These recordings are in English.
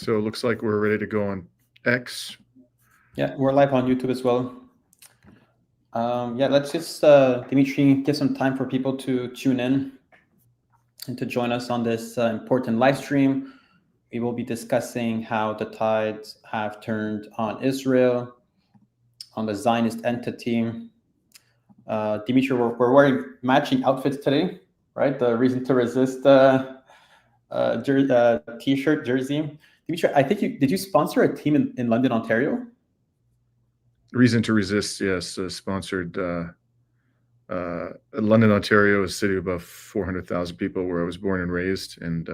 So it looks like we're ready to go on X. Yeah, we're live on YouTube as well. Yeah, let's just, Dimitri, give some time for people to tune in and to join us on this important live stream. We will be discussing how the tides have turned on Israel, on the Zionist entity. Dimitri, we're wearing matching outfits today, right? The Reason to Resist T-shirt, jersey. Dimitri, I think did you sponsor a team in London, Ontario? Reason to Resist, yes, sponsored London, Ontario, a city of about 400,000 people where I was born and raised. And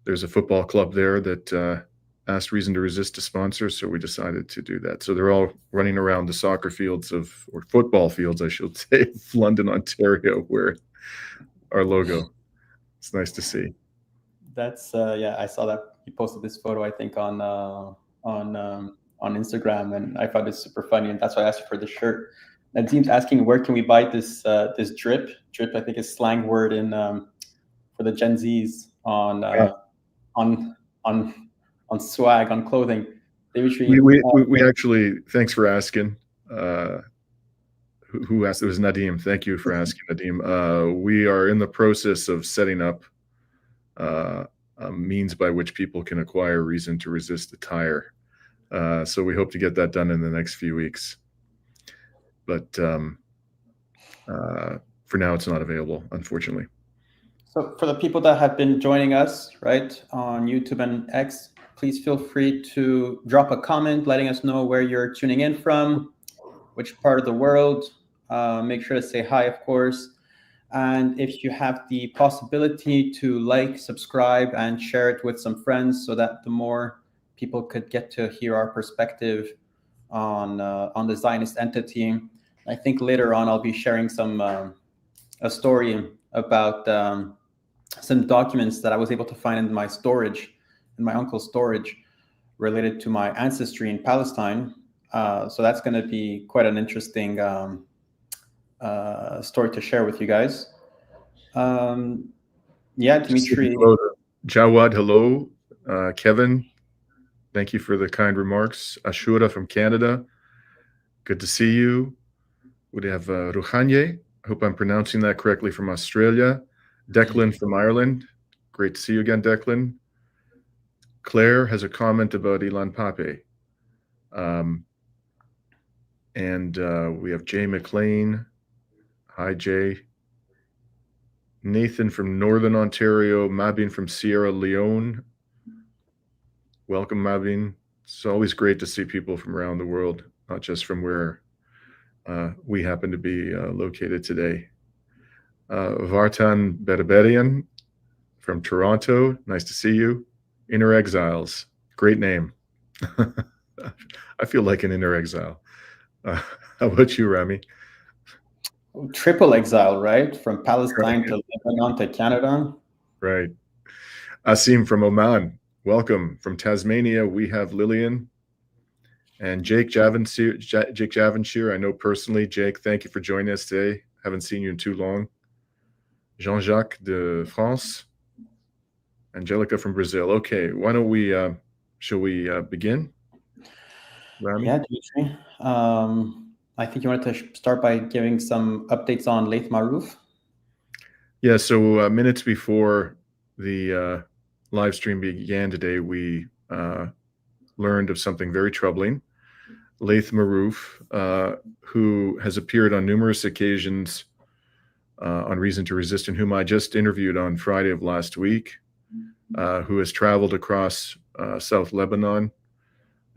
there's a football club there that asked Reason to Resist to sponsor, so we decided to do that. So they're all running around the soccer fields or football fields, I should say, of London, Ontario, where our logo. It's nice to see. That's yeah, I saw that you posted this photo, I think, on Instagram, and I found it super funny, and that's why I asked you for the shirt. Nadim's asking, where can we buy this this drip? Drip, I think, is slang word in for the Gen Zs on swag, on clothing. Dimitri, we actually, thanks for asking. Who asked? It was Nadim. Thank you for asking, Nadim. We are in the process of setting up a means by which people can acquire Reason to Resist attire. So we hope to get that done in the next few weeks. But for now, it's not available, unfortunately. So for the people that have been joining us, right, on YouTube and X, please feel free to drop a comment letting us know where you're tuning in from, which part of the world. Make sure to say hi, of course. And if you have the possibility to like, subscribe, and share it with some friends so that the more people could get to hear our perspective on the Zionist entity. I think later on I'll be sharing some a story about some documents that I was able to find in my storage, in my uncle's storage, related to my ancestry in Palestine. So that's going to be quite an interesting story to share with you guys. Yeah, Dimitri. Hello, Jawad, hello. Kevin, thank you for the kind remarks. Ashura from Canada, good to see you. We have Ruhanye, I hope I'm pronouncing that correctly, from Australia. Declan from Ireland, great to see you again, Declan. Claire has a comment about Ilan Pape. And we have Jay McLean. Hi, Jay. Nathan from Northern Ontario. Mabin from Sierra Leone. Welcome, Mabin. It's always great to see people from around the world, not just from where we happen to be located today. Vartan Berberian from Toronto. Nice to see you. Inner Exiles. Great name. I feel like an inner exile. How about you, Rami? Triple exile, right? From Palestine to Lebanon to Canada. Right. Asim from Oman. Welcome. From Tasmania, we have Lillian and Jake Javanshire. I know personally. Jake, thank you for joining us today. Haven't seen you in too long. Jean-Jacques de France. Angelica from Brazil. Okay, why don't we, shall we begin? Rami? Yeah, Dimitri. I think you wanted to start by giving some updates on Laith Marouf. Yeah, so minutes before the live stream began today, we learned of something very troubling. Laith Marouf, who has appeared on numerous occasions on Reason to Resist, and whom I just interviewed on Friday of last week, who has traveled across South Lebanon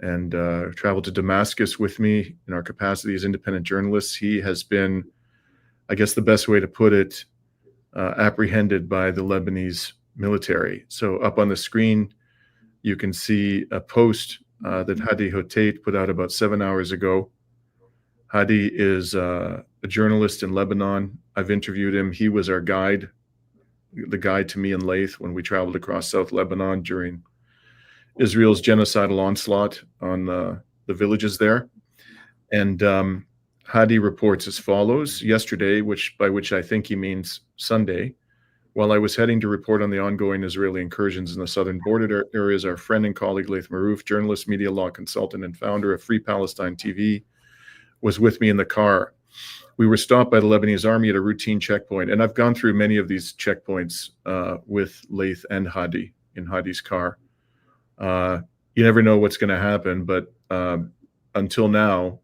and traveled to Damascus with me in our capacity as independent journalists. He has been, I guess the best way to put it, apprehended by the Lebanese military. So up on the screen, you can see a post that Hadi Hotait put out about 7 hours ago. Hadi is a journalist in Lebanon. I've interviewed him. He was our guide, the guide to me and Laith when we traveled across South Lebanon during Israel's genocidal onslaught on the villages there. And Hadi reports as follows. Yesterday, by which I think he means Sunday, While I was heading to report on the ongoing Israeli incursions in the southern border areas, our friend and colleague Laith Marouf, journalist, media law consultant, and founder of Free Palestine TV, was with me in the car. We were stopped by the Lebanese army at a routine checkpoint, and I've gone through many of these checkpoints with Laith and Hadi in Hadi's car. You never know what's going to happen, but until now,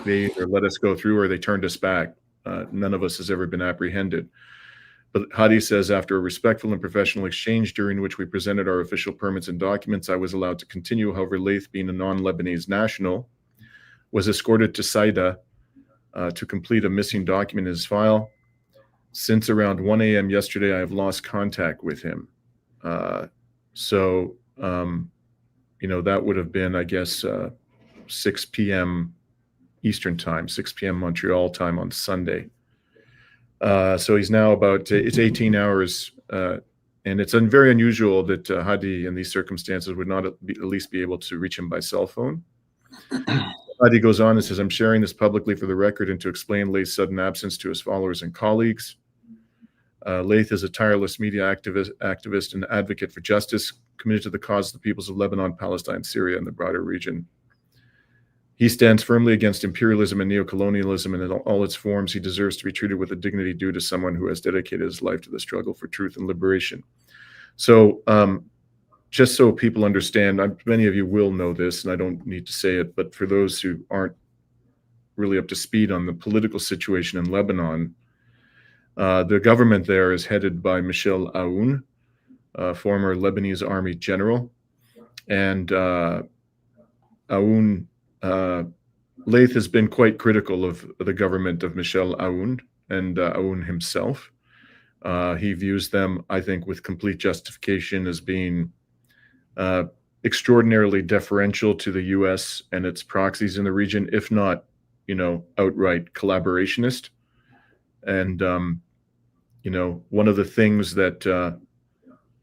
they either let us go through or they turned us back. None of us has ever been apprehended. But Hadi says, after a respectful and professional exchange during which we presented our official permits and documents, I was allowed to continue. However, Laith, being a non-Lebanese national, was escorted to Saida to complete a missing document in his file. Since around 1 a.m. yesterday, I have lost contact with him. You know, that would have been, I guess, 6 p.m. Eastern time, 6 p.m. Montreal time on Sunday. So he's now about, it's 18 hours, and it's very unusual that Hadi in these circumstances would not at least be able to reach him by cell phone. Hadi goes on and says, I'm sharing this publicly for the record and to explain Laith's sudden absence to his followers and colleagues. Laith is a tireless media activist and advocate for justice, committed to the cause of the peoples of Lebanon, Palestine, Syria, and the broader region. He stands firmly against imperialism and neocolonialism in all its forms. He deserves to be treated with the dignity due to someone who has dedicated his life to the struggle for truth and liberation. So just so people understand, many of you will know this, and I don't need to say it, but for those who aren't really up to speed on the political situation in Lebanon, the government there is headed by Michel Aoun, former Lebanese army general, and Aoun, Laith has been quite critical of the government of Michel Aoun and Aoun himself. He views them, I think, with complete justification as being extraordinarily deferential to the U.S. and its proxies in the region, if not, you know, outright collaborationist. And, you know, one of the things that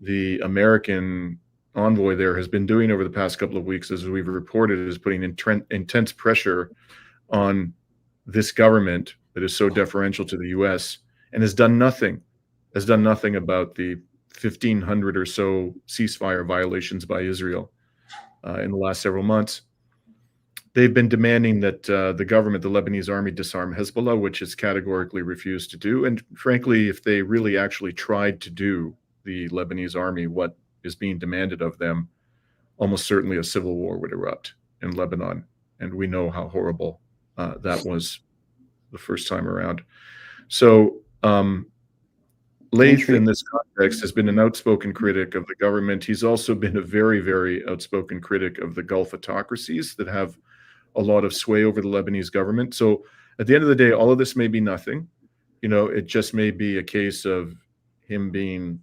the American envoy there has been doing over the past couple of weeks, as we've reported, is putting intense pressure on this government that is so deferential to the U.S. and has done nothing about the 1,500 or so ceasefire violations by Israel in the last several months. They've been demanding that the government, the Lebanese army, disarm Hezbollah, which it's categorically refused to do. And frankly, if they really actually tried to do, the Lebanese army, what is being demanded of them, almost certainly a civil war would erupt in Lebanon. And we know how horrible that was the first time around. So Laith, in this context, has been an outspoken critic of the government. He's also been a very, very outspoken critic of the Gulf autocracies that have a lot of sway over the Lebanese government. So at the end of the day, all of this may be nothing. You know, it just may be a case of him being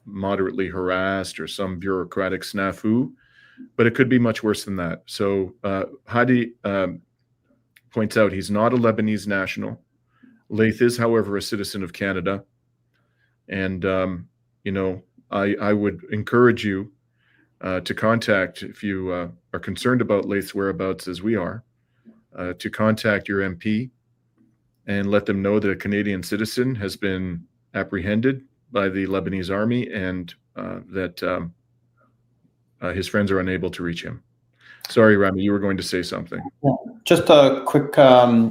moderately harassed or some bureaucratic snafu, but it could be much worse than that. So Hadi points out he's not a Lebanese national. Laith is, however, a citizen of Canada. And, you know, I would encourage you to contact, if you are concerned about Laith's whereabouts as we are, to contact your MP and let them know that a Canadian citizen has been apprehended by the Lebanese army and that his friends are unable to reach him. Sorry, Rami, you were going to say something. Yeah, just a quick,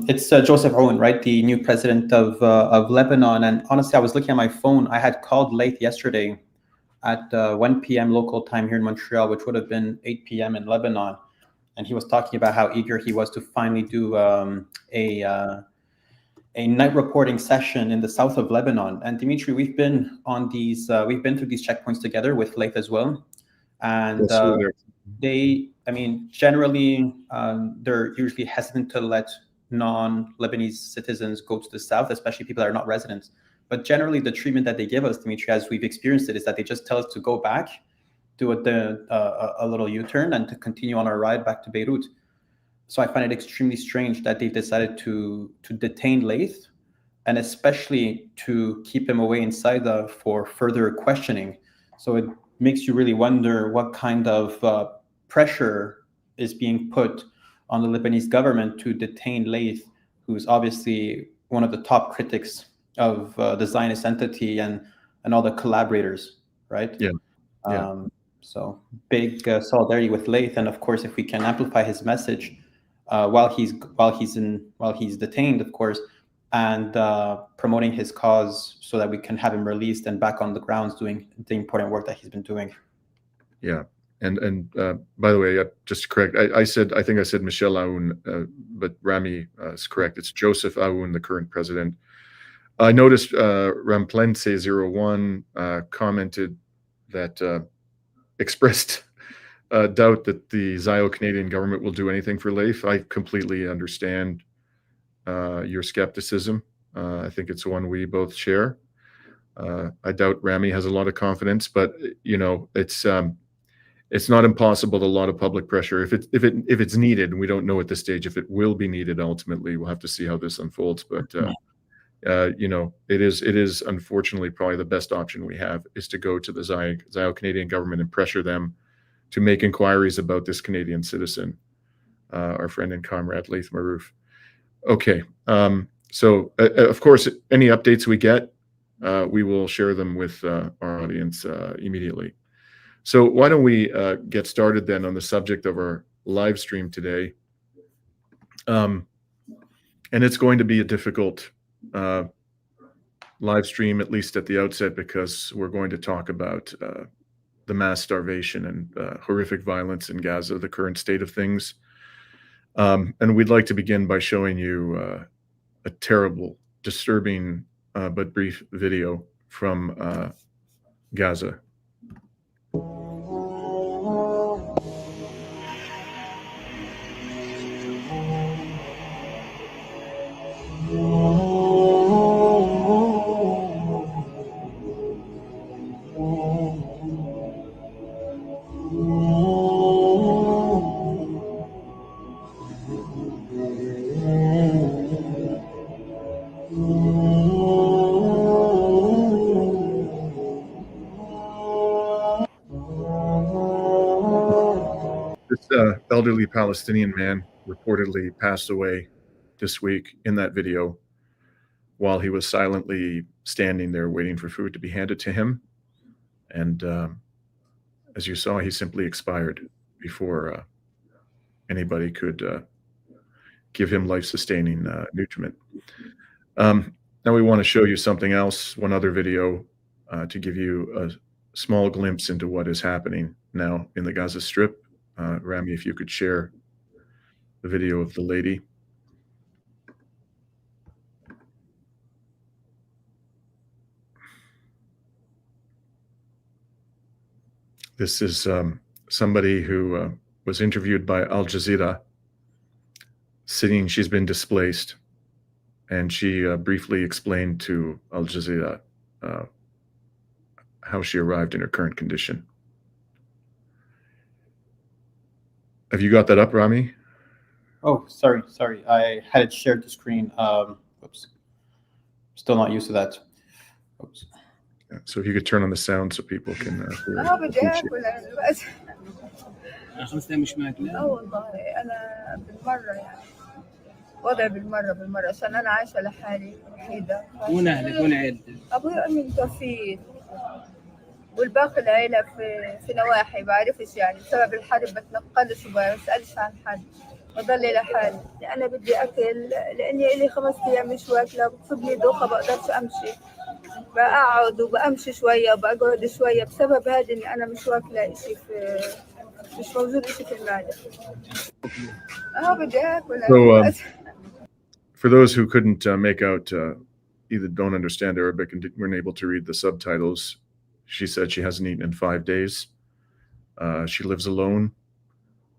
it's Joseph Aoun, right? The new president of Lebanon. And honestly, I was looking at my phone. I had called Laith yesterday at 1 p.m. local time here in Montreal, which would have been 8 p.m. in Lebanon. And he was talking about how eager he was to finally do a night reporting session in the south of Lebanon. And Dimitri, we've been on these, we've been through these checkpoints together with Laith as well. And they, I mean, generally, they're usually hesitant to let non-Lebanese citizens go to the south, especially people that are not residents. But generally, the treatment that they give us, Dimitri, as we've experienced it, is that they just tell us to go back, do a little U-turn, and to continue on our ride back to Beirut. So I find it extremely strange that they've decided to detain Laith, and especially to keep him away inside for further questioning. So it makes you really wonder what kind of pressure is being put on the Lebanese government to detain Laith, who's obviously one of the top critics of the Zionist entity and and all the collaborators, right? Yeah. Yeah. So big solidarity with Laith, and of course, if we can amplify his message while he's detained, of course, and promoting his cause, so that we can have him released and back on the grounds doing the important work that he's been doing. Yeah. And by the way, just to correct, I think I said Michel Aoun, but Rami is correct. It's Joseph Aoun, the current president. I noticed Ramplense01 commented that expressed doubt that the Zio-Canadian government will do anything for Laith. I completely understand your skepticism. I think it's one we both share. I doubt Rami has a lot of confidence, but it's not impossible. A lot of public pressure, if it's needed, and we don't know at this stage if it will be needed. Ultimately, we'll have to see how this unfolds. But it is unfortunately probably the best option we have is to go to the Zio-Canadian government and pressure them to make inquiries about this Canadian citizen, our friend and comrade Laith Marouf. Okay, so of course, any updates we get, we will share them with our audience immediately. So why don't we get started then on the subject of our live stream today? And it's going to be a difficult live stream, at least at the outset, because we're going to talk about the mass starvation and horrific violence in Gaza, the current state of things. And we'd like to begin by showing you a terrible, disturbing, but brief video from Gaza. This elderly Palestinian man reportedly passed away this week in that video while he was silently standing there waiting for food to be handed to him. And as you saw, he simply expired before anybody could give him life-sustaining nutriment. Now we want to show you something else, one other video, to give you a small glimpse into what is happening now in the Gaza Strip. Rami, if you could share the video of the lady. This is somebody who was interviewed by Al Jazeera, she's been displaced, and she briefly explained to Al Jazeera how she arrived in her current condition. Have you got that up, Rami? Oh, sorry. I had it shared the screen. Oops. Still not used to that. Oops. Yeah, so if you could turn on the sound so people can hear. وضع بالمرة عشان أنا عايشة لحالي وحيدة. وين أهلك وين عيلتك؟ أبوي وأمي متوفيين والباقي العيلة في نواحي بعرفش يعني بسبب الحرب بتنقلش وما بسألش عن حد بضل لحالي. أنا بدي أكل لأني إلي 5 أيام مش واكلة بتصبني دوخة بقدرش أمشي بقعد وبأمشي شوية وبقعد شوية بسبب هذا إني أنا مش واكلة إشي مش موجود إشي في المعدة. بدي أكل. For those who couldn't make out, either don't understand Arabic and weren't able to read the subtitles, she said she hasn't eaten in 5 days. She lives alone.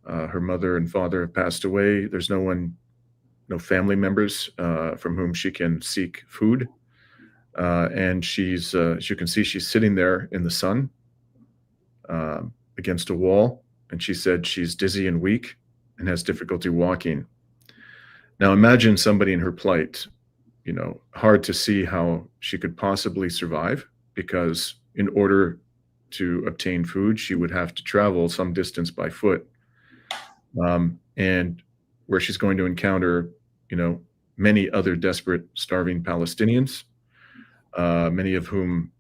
Her mother and father have passed away. There's no family members from whom she can seek food. And she's, as you can see, she's sitting there in the sun against a wall. And she said she's dizzy and weak and has difficulty walking. Now imagine somebody in her plight, hard to see how she could possibly survive, because in order to obtain food, she would have to travel some distance by foot. And where she's going to encounter, many other desperate, starving Palestinians, many of whom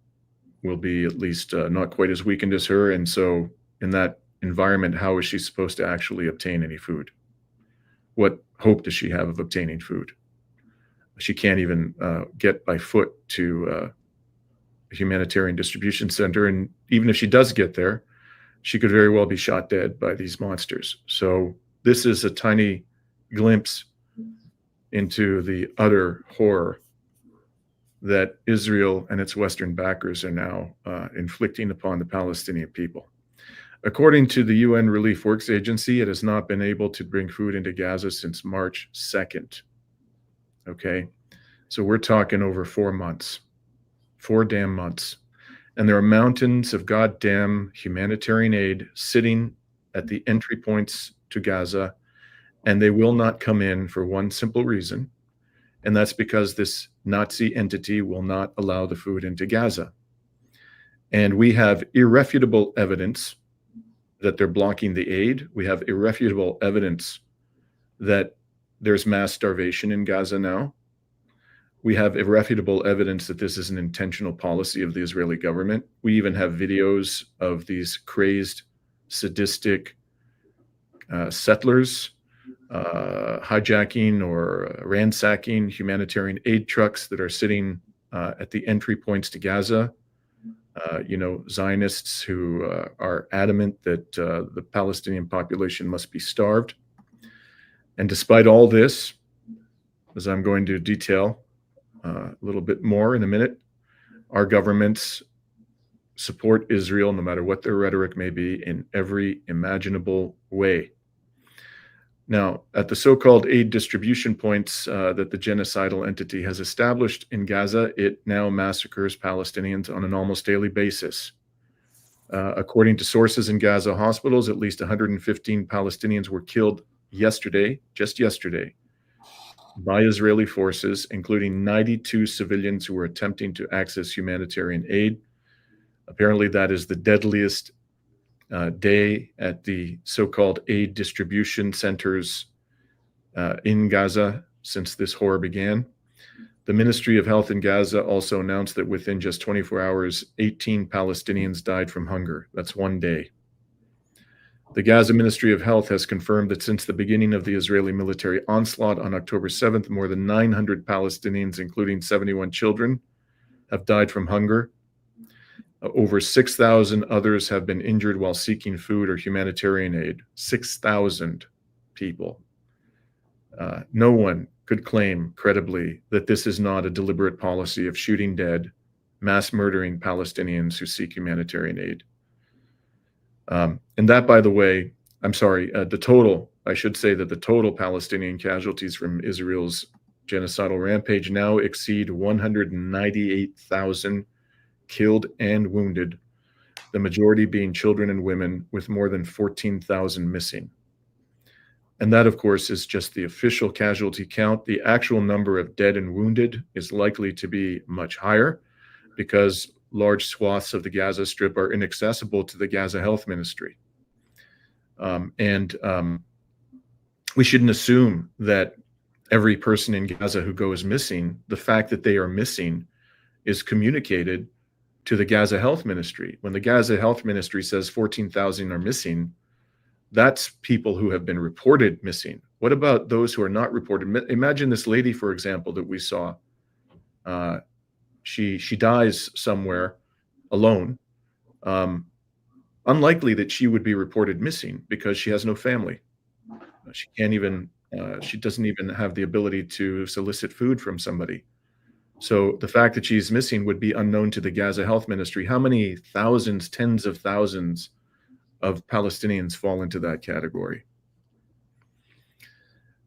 will be at least not quite as weakened as her. And so in that environment, how is she supposed to actually obtain any food? What hope does she have of obtaining food? She can't even get by foot to a humanitarian distribution center. And even if she does get there, she could very well be shot dead by these monsters. So this is a tiny glimpse into the utter horror that Israel and its Western backers are now inflicting upon the Palestinian people. According to the UN Relief Works Agency, it has not been able to bring food into Gaza since March 2nd. Okay, so we're talking over 4 months, 4 damn months. And there are mountains of goddamn humanitarian aid sitting at the entry points to Gaza, and they will not come in for one simple reason, and that's because this Nazi entity will not allow the food into Gaza. And we have irrefutable evidence that they're blocking the aid. We have irrefutable evidence that there's mass starvation in Gaza now. We have irrefutable evidence that this is an intentional policy of the Israeli government. We even have videos of these crazed, sadistic settlers hijacking or ransacking humanitarian aid trucks that are sitting at the entry points to Gaza. Zionists who are adamant that the Palestinian population must be starved. And despite all this, as I'm going to detail a little bit more in a minute, our governments support Israel, no matter what their rhetoric may be, in every imaginable way. Now, at the so-called aid distribution points that the genocidal entity has established in Gaza, it now massacres Palestinians on an almost daily basis. According to sources in Gaza hospitals, at least 115 Palestinians were killed yesterday, just yesterday, by Israeli forces, including 92 civilians who were attempting to access humanitarian aid. Apparently, that is the deadliest day at the so-called aid distribution centers in Gaza since this horror began. The Ministry of Health in Gaza also announced that within just 24 hours, 18 Palestinians died from hunger. That's one day. The Gaza Ministry of Health has confirmed that since the beginning of the Israeli military onslaught on October 7th, more than 900 Palestinians, including 71 children, have died from hunger. Over 6,000 others have been injured while seeking food or humanitarian aid. 6,000 people. No one could claim credibly that this is not a deliberate policy of shooting dead, mass murdering Palestinians who seek humanitarian aid. And that, by the way, I should say that the total Palestinian casualties from Israel's genocidal rampage now exceed 198,000 killed and wounded, the majority being children and women, with more than 14,000 missing. And that, of course, is just the official casualty count. The actual number of dead and wounded is likely to be much higher because large swaths of the Gaza Strip are inaccessible to the Gaza Health Ministry. We shouldn't assume that every person in Gaza who goes missing, the fact that they are missing is communicated to the Gaza Health Ministry. When the Gaza Health Ministry says 14,000 are missing, that's people who have been reported missing. What about those who are not reported? Imagine this lady, for example, that we saw. She dies somewhere alone. Unlikely that she would be reported missing because she has no family. She doesn't even have the ability to solicit food from somebody. So the fact that she's missing would be unknown to the Gaza Health Ministry. How many thousands, tens of thousands of Palestinians fall into that category?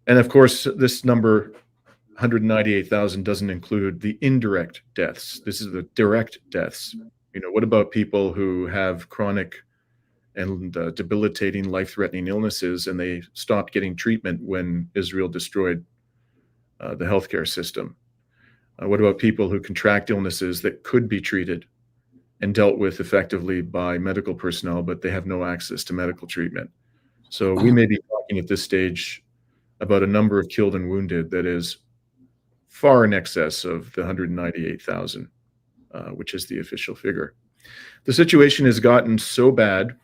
And of course, this number, 198,000, doesn't include the indirect deaths. This is the direct deaths. What about people who have chronic and debilitating, life-threatening illnesses, and they stopped getting treatment when Israel destroyed the healthcare system? What about people who contract illnesses that could be treated and dealt with effectively by medical personnel, but they have no access to medical treatment? So we may be talking at this stage about a number of killed and wounded that is far in excess of the 198,000, which is the official figure. The situation has gotten so bad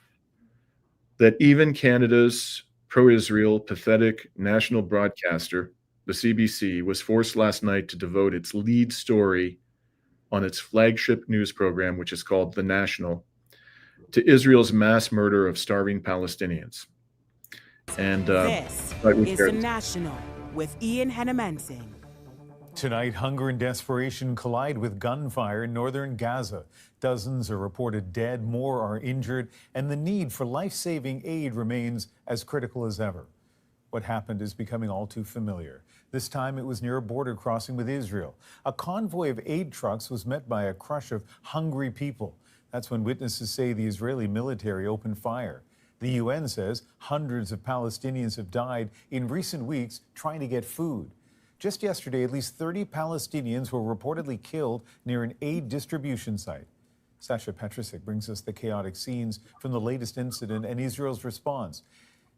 that even Canada's pro-Israel pathetic national broadcaster, the CBC, was forced last night to devote its lead story on its flagship news program, which is called The National, to Israel's mass murder of starving Palestinians. And this is The National with Ian Hennemensing. Tonight, hunger and desperation collide with gunfire in northern Gaza. Dozens are reported dead, more are injured, and the need for life-saving aid remains as critical as ever. What happened is becoming all too familiar. This time it was near a border crossing with Israel. A convoy of aid trucks was met by a crush of hungry people. That's when witnesses say the Israeli military opened fire. The UN says hundreds of Palestinians have died in recent weeks trying to get food. Just yesterday, at least 30 Palestinians were reportedly killed near an aid distribution site. Sasha Petrusik brings us the chaotic scenes from the latest incident and Israel's response.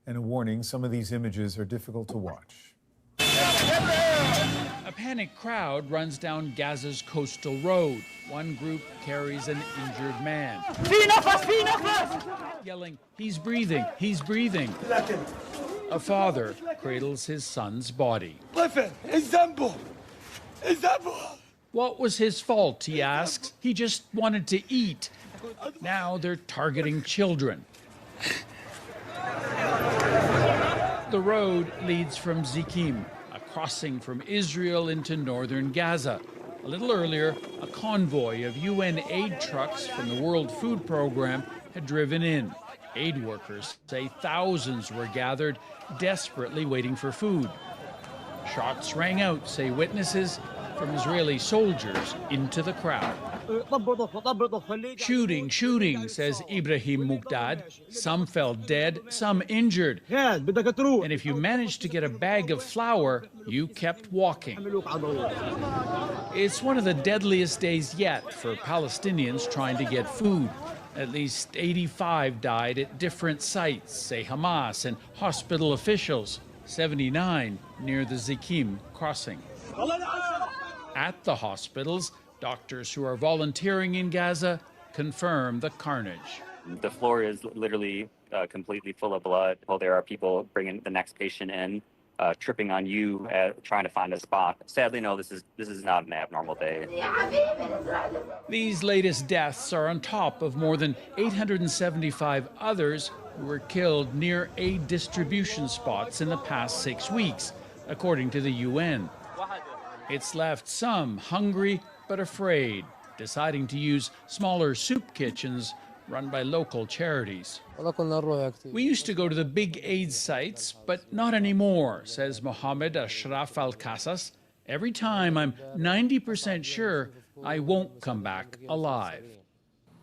And a warning, some of these images are difficult to watch. A panicked crowd runs down Gaza's coastal road. One group carries an injured man, yelling, "He's breathing, he's breathing." A father cradles his son's body. What was his fault, he asks. He just wanted to eat. Now they're targeting children. The road leads from Zikim, a crossing from Israel into northern Gaza. A little earlier, a convoy of UN aid trucks from the World Food Program had driven in. Aid workers say thousands were gathered, desperately waiting for food. Shots rang out, say witnesses, from Israeli soldiers into the crowd. Shooting, says Ibrahim Muqdad. Some fell dead, some injured. And if you managed to get a bag of flour, you kept walking. It's one of the deadliest days yet for Palestinians trying to get food. At least 85 died at different sites, say Hamas and hospital officials. 79 near the Zikim crossing. At the hospitals, doctors who are volunteering in Gaza confirm the carnage. The floor is literally completely full of blood. Well, there are people bringing the next patient in, tripping on you, trying to find a spot. Sadly, no, this is not an abnormal day. These latest deaths are on top of more than 875 others who were killed near aid distribution spots in the past 6 weeks, according to the UN. It's left some hungry but afraid, deciding to use smaller soup kitchens run by local charities. We used to go to the big aid sites, but not anymore, says Mohammed Ashraf Al-Qasas. Every time I'm 90% sure I won't come back alive.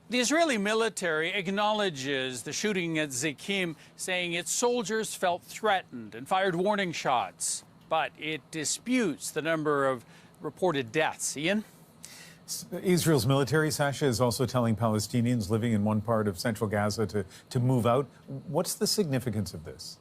The Israeli military acknowledges the shooting at Zikim, saying its soldiers felt threatened and fired warning shots. But it disputes the number of reported deaths. Ian? Israel's military, Sasha, is also telling Palestinians living in one part of central Gaza to move out. What's the significance of this?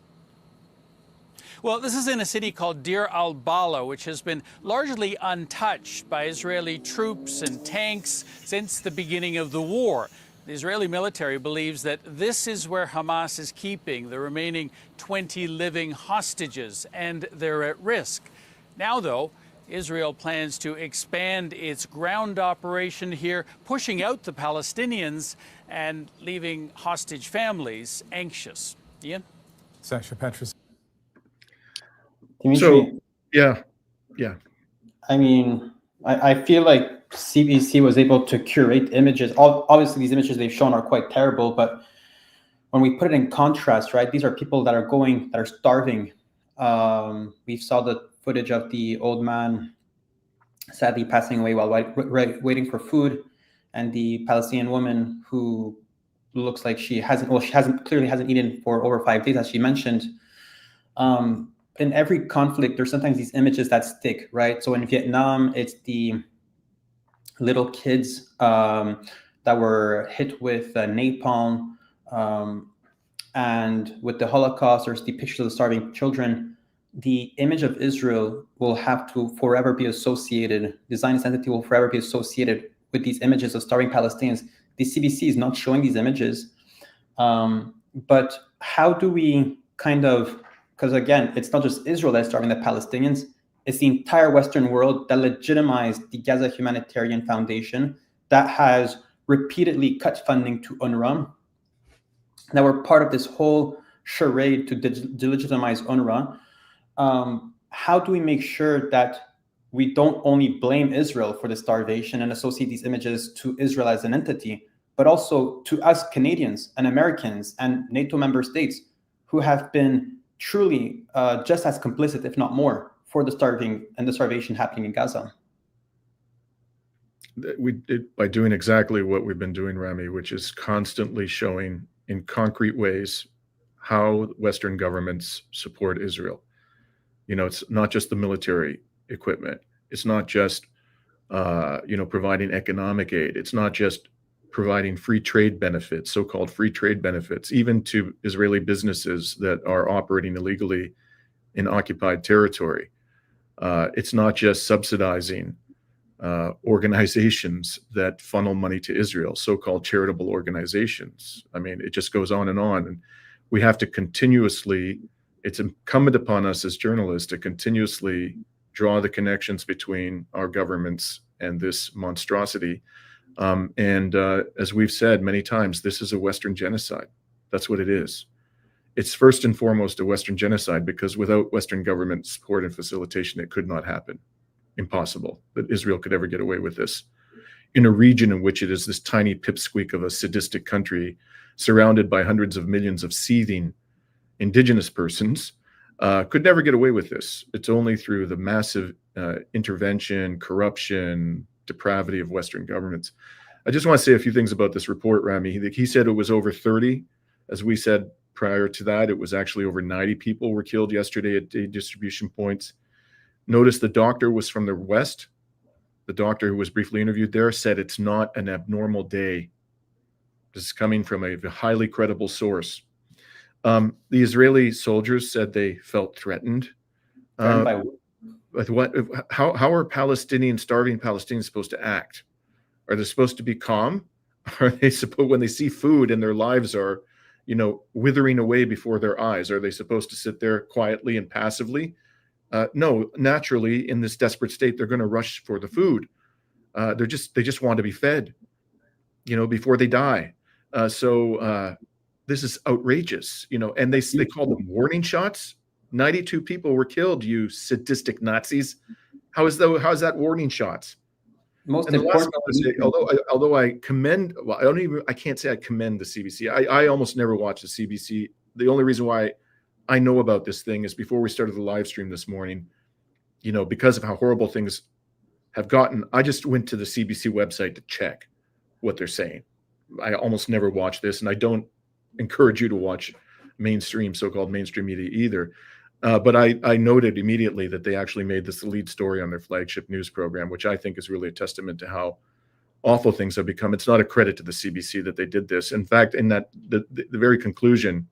Well, this is in a city called Deir al-Bala, which has been largely untouched by Israeli troops and tanks since the beginning of the war. The Israeli military believes that this is where Hamas is keeping the remaining 20 living hostages, and they're at risk. Now, though, Israel plans to expand its ground operation here, pushing out the Palestinians and leaving hostage families anxious. Ian? Sasha Petrus. Dimitri, So, yeah. I mean, I feel like CBC was able to curate images. Obviously, these images they've shown are quite terrible, but when we put it in contrast, right, these are people that are starving. We saw the footage of the old man sadly passing away while waiting for food, and the Palestinian woman who looks like she clearly hasn't eaten for over 5 days, as she mentioned. In every conflict, there's sometimes these images that stick, right? So in Vietnam, it's the little kids that were hit with napalm, and with the Holocaust, there's the pictures of the starving children. The image of Israel will have to forever be associated, the Zionist entity will forever be associated with these images of starving Palestinians The CBC is not showing these images. But how do we because again, it's not just Israel that's starving the Palestinians, it's the entire Western world that legitimized the Gaza Humanitarian Foundation, that has repeatedly cut funding to UNRWA, that were part of this whole charade to delegitimize UNRWA. How do we make sure that we don't only blame Israel for the starvation and associate these images to Israel as an entity, but also to us Canadians and Americans and NATO member states who have been truly just as complicit, if not more, for the starvation happening in Gaza? By doing exactly what we've been doing, Rami, which is constantly showing in concrete ways how Western governments support Israel. It's not just the military equipment. It's not just, providing economic aid. It's not just providing free trade benefits, so-called free trade benefits, even to Israeli businesses that are operating illegally in occupied territory. It's not just subsidizing organizations that funnel money to Israel, so-called charitable organizations. I mean, it just goes on. And we have to continuously, it's incumbent upon us as journalists to continuously draw the connections between our governments and this monstrosity. As we've said many times, this is a Western genocide. That's what it is. It's first and foremost a Western genocide, because without Western government support and facilitation, it could not happen. Impossible that Israel could ever get away with this in a region in which it is this tiny pipsqueak of a sadistic country surrounded by hundreds of millions of seething indigenous persons. Could never get away with this. It's only through the massive intervention, corruption, depravity of Western governments. I just want to say a few things about this report, Rami. He said it was over 30. As we said prior to that, it was actually over 90 people were killed yesterday at aid distribution points. Notice the doctor was from the West. The doctor who was briefly interviewed there said it's not an abnormal day. This is coming from a highly credible source. The Israeli soldiers said they felt threatened. With what? How are starving Palestinians supposed to act? Are they supposed to be calm? Are they supposed, when they see food and their lives are, withering away before their eyes, are they supposed to sit there quietly and passively? No, naturally, in this desperate state, they're going to rush for the food. They just want to be fed, before they die. So this is outrageous, and they call them warning shots. 92 people were killed, you sadistic Nazis. How is that warning shots? Most and important, although I commend, I can't say I commend the CBC. I almost never watch the CBC. The only reason why I know about this thing is before we started the live stream this morning, because of how horrible things have gotten, I just went to the CBC website to check what they're saying. I almost never watch this, and I don't encourage you to watch so-called mainstream media either. But I noted immediately that they actually made this the lead story on their flagship news program, which I think is really a testament to how awful things have become. It's not a credit to the CBC that they did this. In fact, in that the very conclusion,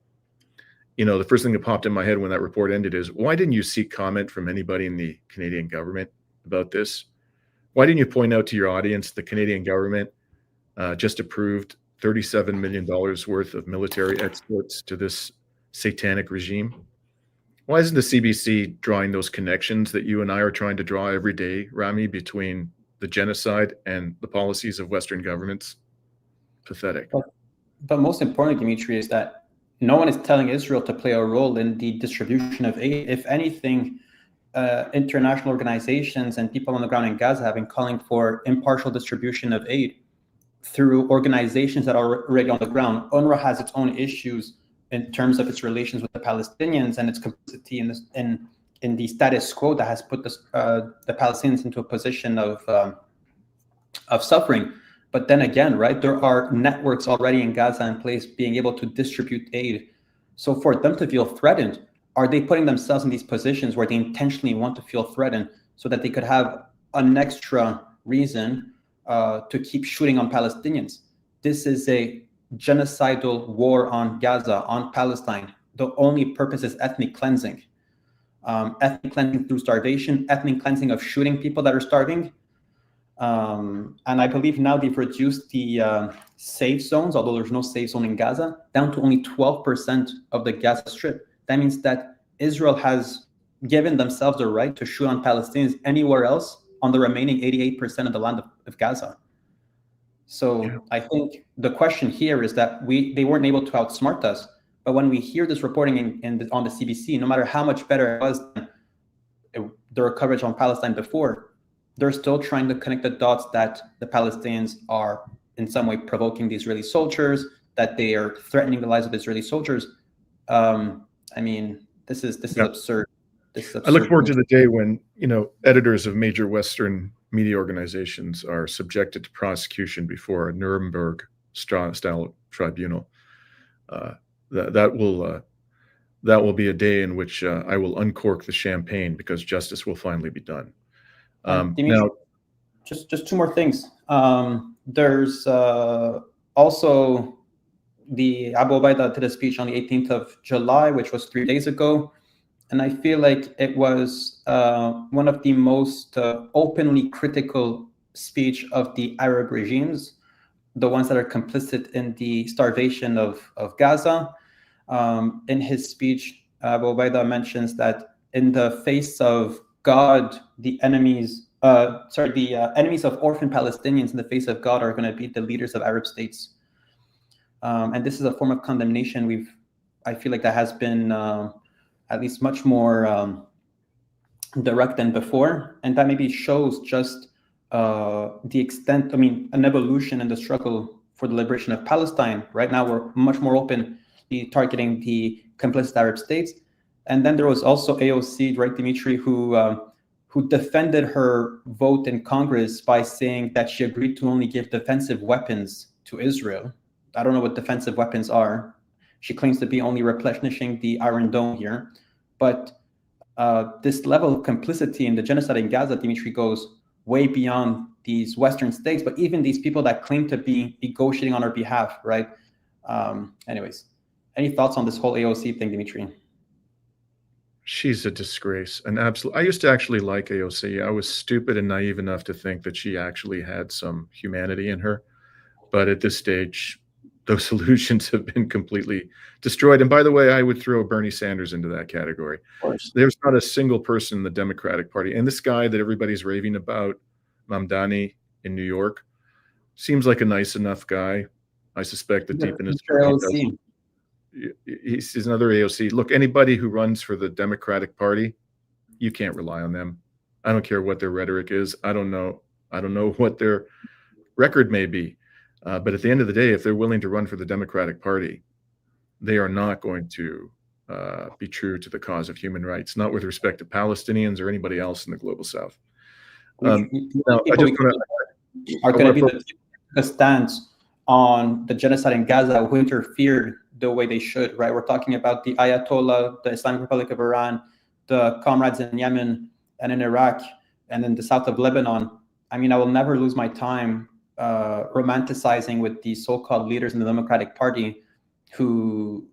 the first thing that popped in my head when that report ended is, why didn't you seek comment from anybody in the Canadian government about this? Why didn't you point out to your audience the Canadian government just approved $37 million worth of military exports to this satanic regime? Why isn't the CBC drawing those connections that you and I are trying to draw every day, Rami, between the genocide and the policies of Western governments? Pathetic. But most importantly, Dimitri, is that no one is telling Israel to play a role in the distribution of aid. If anything, international organizations and people on the ground in Gaza have been calling for impartial distribution of aid through organizations that are already on the ground. UNRWA has its own issues in terms of its relations with the Palestinians and its complicity in the status quo that has put the Palestinians into a position of suffering. But then again, right, there are networks already in Gaza in place being able to distribute aid. So for them to feel threatened, are they putting themselves in these positions where they intentionally want to feel threatened so that they could have an extra reason to keep shooting on Palestinians? This is a genocidal war on Gaza, on Palestine. The only purpose is ethnic cleansing. Ethnic cleansing through starvation, ethnic cleansing of shooting people that are starving. And I believe now they've reduced the safe zones, although there's no safe zone in Gaza, down to only 12% of the Gaza Strip. That means that Israel has given themselves the right to shoot on Palestinians anywhere else on the remaining 88% of the land of Gaza. So I think the question here is that they weren't able to outsmart us. But when we hear this reporting on the CBC, no matter how much better it was than their coverage on Palestine before, they're still trying to connect the dots that the Palestinians are in some way provoking the Israeli soldiers, that they are threatening the lives of Israeli soldiers. I mean, this is absurd. This is absurd. I look forward to the day when, you know, editors of major Western media organizations are subjected to prosecution before a Nuremberg style tribunal. That will be a day in which I will uncork the champagne, because justice will finally be done. Dimitri, now, just two more things. There's also the Abu Ubaidah did a speech on the 18th of July, which was 3 days ago. And I feel like it was one of the most openly critical speech of the Arab regimes, the ones that are complicit in the starvation of Gaza. In his speech, Abu Ubaidah mentions that in the face of God, the enemies of orphan Palestinians in the face of God are going to be the leaders of Arab states. And this is a form of condemnation I feel like that has been at least much more direct than before. And that maybe shows just the extent, I mean, an evolution in the struggle for the liberation of Palestine. Right now, we're much more openly targeting the complicit Arab states. And then there was also AOC, right, Dimitri, who defended her vote in Congress by saying that she agreed to only give defensive weapons to Israel. I don't know what defensive weapons are. She claims to be only replenishing the Iron Dome here. But this level of complicity in the genocide in Gaza, Dimitri, goes way beyond these Western states, but even these people that claim to be negotiating on our behalf, right? Anyways, any thoughts on this whole AOC thing, Dimitri? She's a disgrace, an absolute. I used to actually like AOC. I was stupid and naive enough to think that she actually had some humanity in her. But at this stage, those illusions have been completely destroyed. And by the way, I would throw Bernie Sanders into that category. Of course. There's not a single person in the Democratic Party. And this guy that everybody's raving about, Mamdani in New York, seems like a nice enough guy. I suspect that deep in his heart, he's another AOC. Look, anybody who runs for the Democratic Party, you can't rely on them. I don't care what their rhetoric is. I don't know what their record may be. But at the end of the day, if they're willing to run for the Democratic Party, they are not going to be true to the cause of human rights, not with respect to Palestinians or anybody else in the global South. Are going to be the stance on the genocide in Gaza who interfered the way they should, right? We're talking about the Ayatollah, the Islamic Republic of Iran, the comrades in Yemen and in Iraq, and in the south of Lebanon. I mean, I will never lose my time romanticizing with the so-called leaders in the Democratic Party who,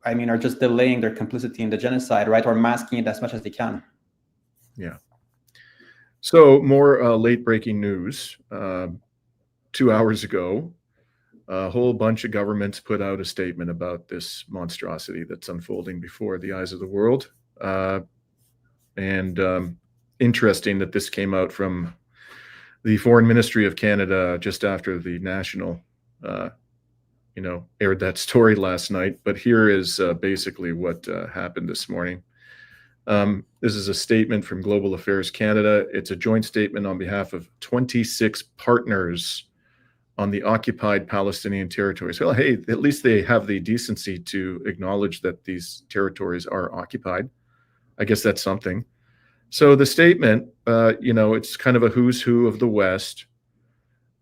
I mean, are just delaying their complicity in the genocide, right? Or masking it as much as they can. Yeah. So more late-breaking news. 2 hours ago, a whole bunch of governments put out a statement about this monstrosity that's unfolding before the eyes of the world. And interesting that this came out from the Foreign Ministry of Canada just after the National, aired that story last night. But here is basically what happened this morning. This is a statement from Global Affairs Canada. It's a joint statement on behalf of 26 partners on the occupied Palestinian territories. Well, hey, at least they have the decency to acknowledge that these territories are occupied. I guess that's something. So the statement, it's kind of a who's who of the West.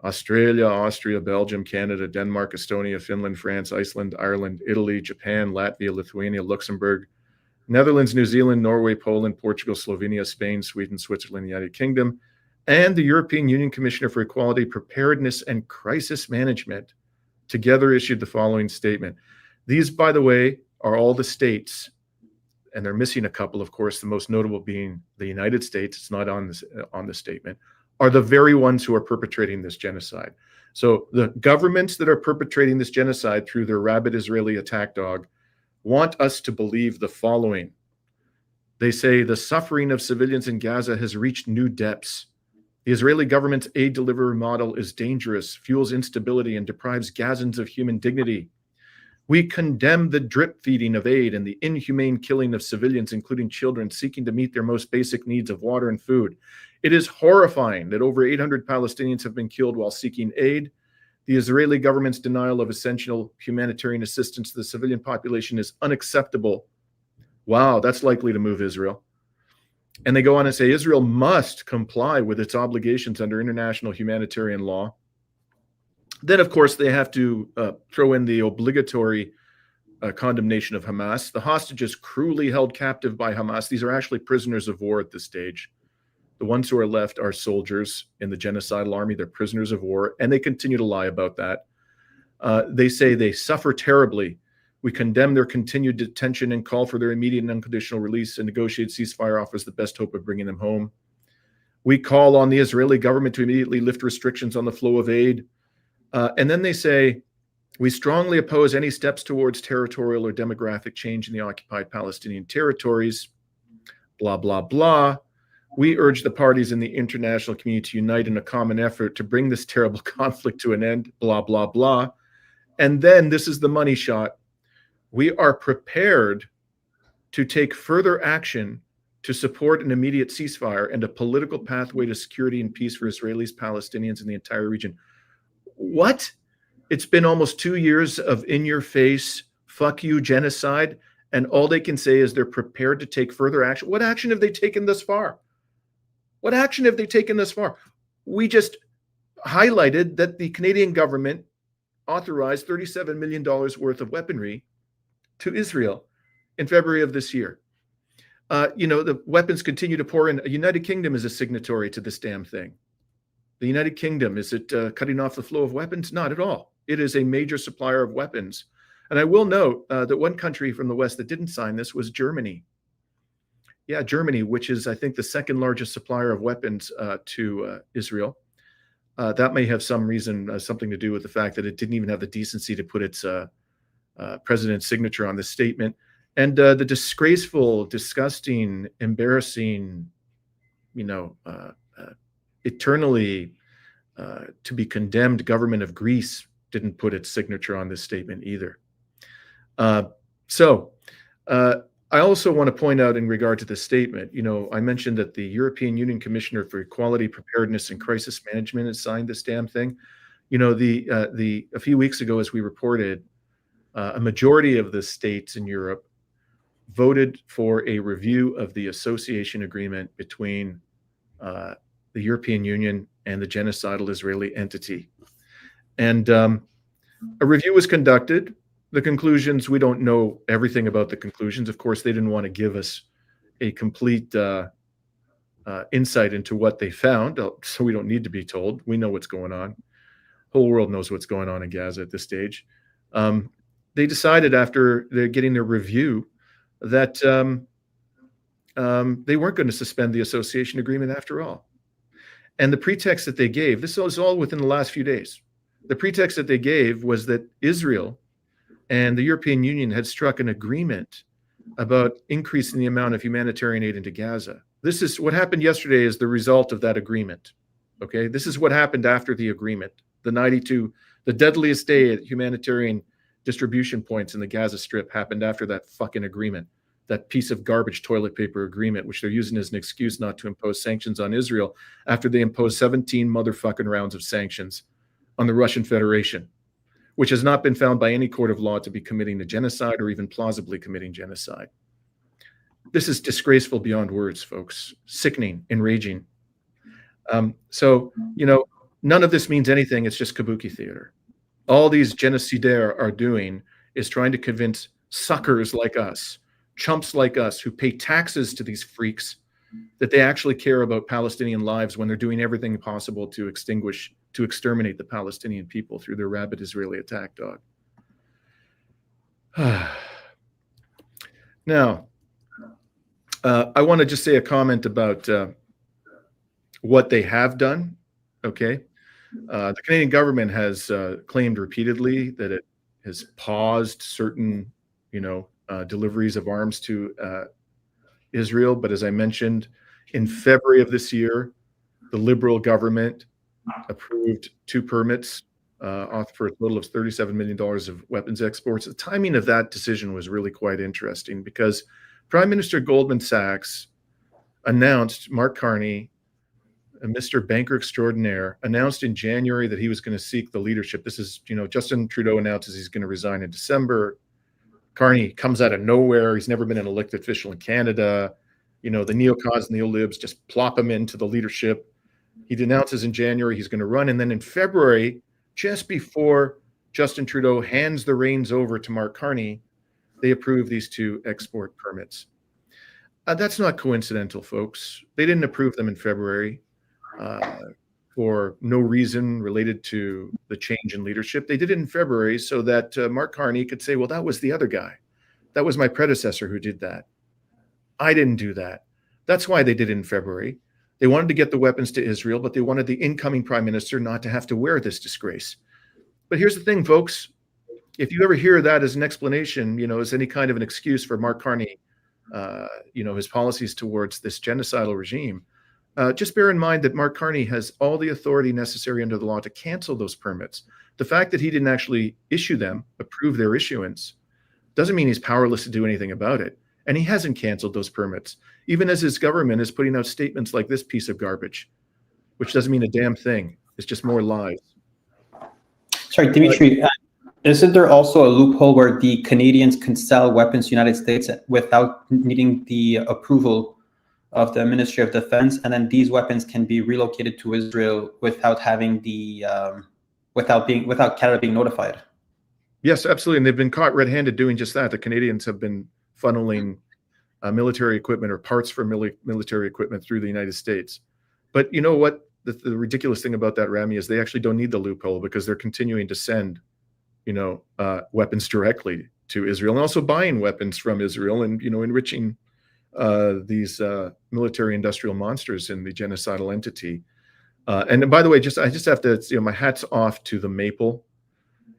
Australia, Austria, Belgium, Canada, Denmark, Estonia, Finland, France, Iceland, Ireland, Italy, Japan, Latvia, Lithuania, Luxembourg, Netherlands, New Zealand, Norway, Poland, Portugal, Slovenia, Spain, Sweden, Switzerland, United Kingdom, and the European Union Commissioner for Equality, Preparedness, and Crisis Management together issued the following statement. These, by the way, are all the states, and they're missing a couple, of course, the most notable being the United States. It's not on the statement. are the very ones who are perpetrating this genocide. So the governments that are perpetrating this genocide through their rabid Israeli attack dog want us to believe the following. They say the suffering of civilians in Gaza has reached new depths. The Israeli government's aid delivery model is dangerous, fuels instability, and deprives Gazans of human dignity. We condemn the drip feeding of aid and the inhumane killing of civilians, including children, seeking to meet their most basic needs of water and food. It is horrifying that over 800 Palestinians have been killed while seeking aid. The Israeli government's denial of essential humanitarian assistance to the civilian population is unacceptable. Wow, that's likely to move Israel. And they go on and say Israel must comply with its obligations under international humanitarian law. Then, of course, they have to throw in the obligatory condemnation of Hamas. The hostages cruelly held captive by Hamas. These are actually prisoners of war at this stage. The ones who are left are soldiers in the genocidal army. They're prisoners of war, and they continue to lie about that. They say they suffer terribly. We condemn their continued detention and call for their immediate and unconditional release. And negotiated ceasefire offers the best hope of bringing them home. We call on the Israeli government to immediately lift restrictions on the flow of aid. And then they say, we strongly oppose any steps towards territorial or demographic change in the occupied Palestinian territories. Blah, blah, blah. We urge the parties in the international community to unite in a common effort to bring this terrible conflict to an end. Blah, blah, blah. And then this is the money shot. We are prepared to take further action to support an immediate ceasefire and a political pathway to security and peace for Israelis, Palestinians, and the entire region. What? It's been almost 2 years of in-your-face, fuck you genocide, and all they can say is they're prepared to take further action. What action have they taken thus far? What action have they taken thus far? We just highlighted that the Canadian government authorized $37 million worth of weaponry to Israel in February of this year. The weapons continue to pour in. The United Kingdom is a signatory to this damn thing. The United Kingdom, is it cutting off the flow of weapons? Not at all. It is a major supplier of weapons. And I will note that one country from the West that didn't sign this was Germany. Yeah, Germany, which is, I think, the second largest supplier of weapons to Israel. That may have some reason, something to do with the fact that it didn't even have the decency to put its president's signature on this statement. And the disgraceful, disgusting, embarrassing, eternally to be condemned government of Greece didn't put its signature on this statement either. I also want to point out in regard to this statement, I mentioned that the European Union Commissioner for Equality, Preparedness, and Crisis Management has signed this damn thing. A few weeks ago, as we reported, a majority of the states in Europe voted for a review of the association agreement between the European Union and the genocidal Israeli entity. And a review was conducted. The conclusions, we don't know everything about the conclusions. Of course, they didn't want to give us a complete insight into what they found, so we don't need to be told. We know what's going on. The whole world knows what's going on in Gaza at this stage. They decided after they're getting their review that they weren't going to suspend the association agreement after all. And the pretext that they gave, this was all within the last few days. The pretext that they gave was that Israel and the European Union had struck an agreement about increasing the amount of humanitarian aid into Gaza. This is what happened yesterday is the result of that agreement. Okay, this is what happened after the agreement. The deadliest day at humanitarian distribution points in the Gaza Strip happened after that fucking agreement, that piece of garbage toilet paper agreement, which they're using as an excuse not to impose sanctions on Israel after they imposed 17 motherfucking rounds of sanctions on the Russian Federation, which has not been found by any court of law to be committing a genocide or even plausibly committing genocide. This is disgraceful beyond words, folks. Sickening, enraging. None of this means anything. It's just kabuki theater. All these genocidaires are doing is trying to convince suckers like us, chumps like us who pay taxes to these freaks, that they actually care about Palestinian lives when they're doing everything possible to exterminate the Palestinian people through their rabid Israeli attack dog. Now, I want to just say a comment about what they have done, okay, the Canadian government has claimed repeatedly that it has paused certain, deliveries of arms to Israel. But as I mentioned, in February of this year, the Liberal government approved 2 permits for a total of $37 million of weapons exports. The timing of that decision was really quite interesting because Prime Minister Goldman Sachs announced, Mark Carney, Mr. Banker Extraordinaire, announced in January that he was going to seek the leadership. This is, Justin Trudeau announces he's going to resign in December. Carney comes out of nowhere. He's never been an elected official in Canada. The neocons, neolibs just plop him into the leadership. He denounces in January he's going to run. And then in February, just before Justin Trudeau hands the reins over to Mark Carney, they approve these 2 export permits. That's not coincidental, folks. They didn't approve them in February for no reason related to the change in leadership. They did it in February so that Mark Carney could say, well, that was the other guy. That was my predecessor who did that. I didn't do that. That's why they did it in February. They wanted to get the weapons to Israel, but they wanted the incoming prime minister not to have to wear this disgrace. But here's the thing, folks. If you ever hear that as an explanation, as any kind of an excuse for Mark Carney, his policies towards this genocidal regime, just bear in mind that Mark Carney has all the authority necessary under the law to cancel those permits. The fact that he didn't actually issue them, approve their issuance, doesn't mean he's powerless to do anything about it. And he hasn't canceled those permits, even as his government is putting out statements like this piece of garbage, which doesn't mean a damn thing. It's just more lies. Sorry, Dimitri, isn't there also a loophole where the Canadians can sell weapons to the United States without needing the approval of the Ministry of Defense, and then these weapons can be relocated to Israel without having the without Canada being notified? Yes, absolutely. And they've been caught red-handed doing just that. The Canadians have been funneling military equipment or parts for military equipment through the United States. But you know what? The ridiculous thing about that, Rami, is they actually don't need the loophole because they're continuing to send, weapons directly to Israel and also buying weapons from Israel and, enriching these military industrial monsters in the genocidal entity. And by the way, I just have to, my hat's off to the Maple.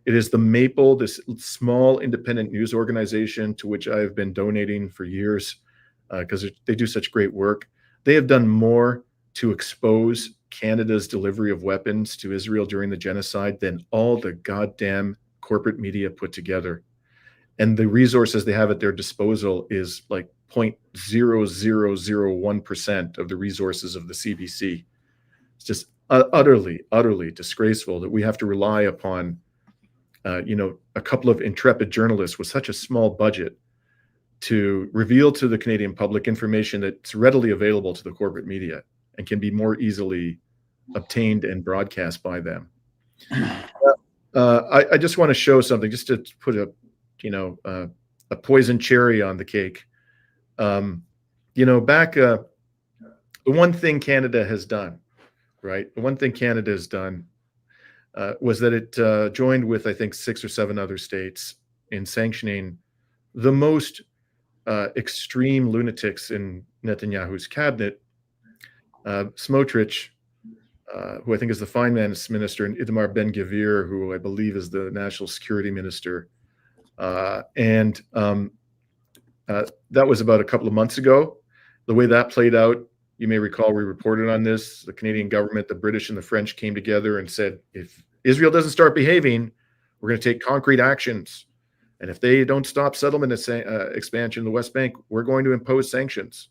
It is the Maple, this small independent news organization to which I've been donating for years because they do such great work. They have done more to expose Canada's delivery of weapons to Israel during the genocide than all the goddamn corporate media put together. And the resources they have at their disposal is like 0.0001% of the resources of the CBC. It's just utterly, utterly disgraceful that we have to rely upon a couple of intrepid journalists with such a small budget to reveal to the Canadian public information that's readily available to the corporate media and can be more easily obtained and broadcast by them. I just want to show something, just to put a poison cherry on the cake. The one thing Canada has done, right? The one thing Canada has done was that it joined with, I think, 6 or 7 other states in sanctioning the most extreme lunatics in Netanyahu's cabinet, Smotrich, who I think is the finance minister, and Itamar Ben-Gvir, who I believe is the national security minister. That was about a couple of months ago. The way that played out, you may recall we reported on this. The Canadian government, the British and the French came together and said, if Israel doesn't start behaving, we're going to take concrete actions. And if they don't stop settlement expansion in the West Bank, we're going to impose sanctions.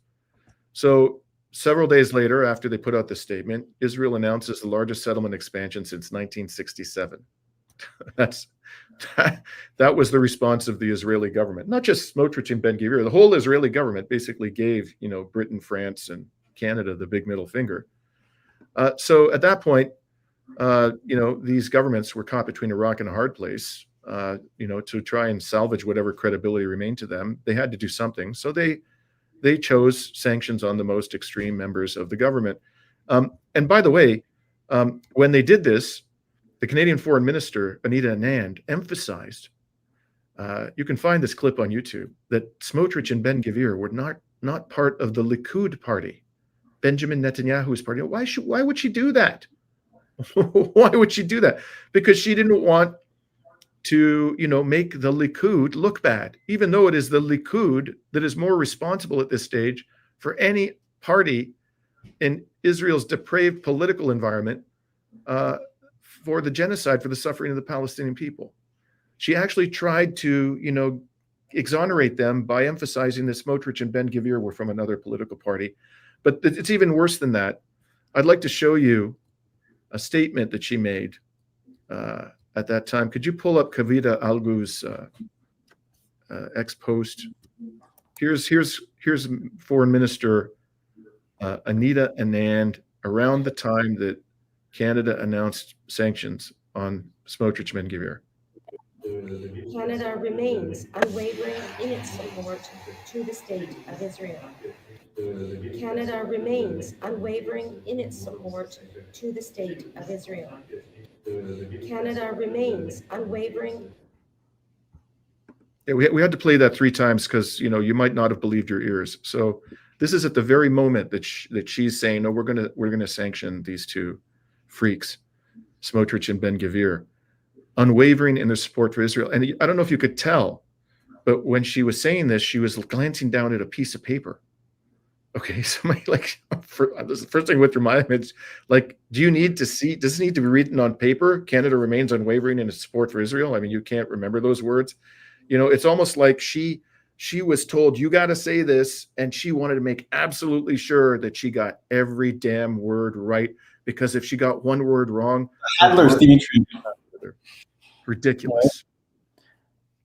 So several days later, after they put out this statement, Israel announces the largest settlement expansion since 1967. That was the response of the Israeli government. Not just Smotrich and Ben-Gvir. The whole Israeli government basically gave, Britain, France, and Canada the big middle finger. So at that point, these governments were caught between a rock and a hard place. To try and salvage whatever credibility remained to them, they had to do something. So they chose sanctions on the most extreme members of the government. And by the way, when they did this, the Canadian Foreign Minister, Anita Anand, emphasized, you can find this clip on YouTube, that Smotrich and Ben-Gvir were not part of the Likud party. Benjamin Netanyahu's party. Why would she do that? Why would she do that? Because she didn't want to, make the Likud look bad, even though it is the Likud that is more responsible at this stage for any party in Israel's depraved political environment for the genocide, for the suffering of the Palestinian people. She actually tried to, exonerate them by emphasizing that Smotrich and Ben-Gvir were from another political party. But it's even worse than that. I'd like to show you a statement that she made at that time. Could you pull up Kavita Algu's ex-post? Here's Foreign Minister Anita Anand around the time that Canada announced sanctions on Smotrich and Ben-Gvir. Canada remains unwavering in its support to the state of Israel. Canada remains unwavering in its support to the state of Israel. Canada remains unwavering. Yeah, we had to play that 3 times because you might not have believed your ears. So this is at the very moment that she's saying, "No, we're gonna sanction these 2 freaks, Smotrich and Ben-Gvir, unwavering in their support for Israel." And I don't know if you could tell, but when she was saying this, she was glancing down at a piece of paper. Okay, so the first thing went through my mind, do you need to see? Does it need to be written on paper? Canada remains unwavering in its support for Israel. I mean, you can't remember those words. It's almost like she was told, you got to say this, and she wanted to make absolutely sure that she got every damn word right, because if she got one word wrong, Dimitri. Ridiculous.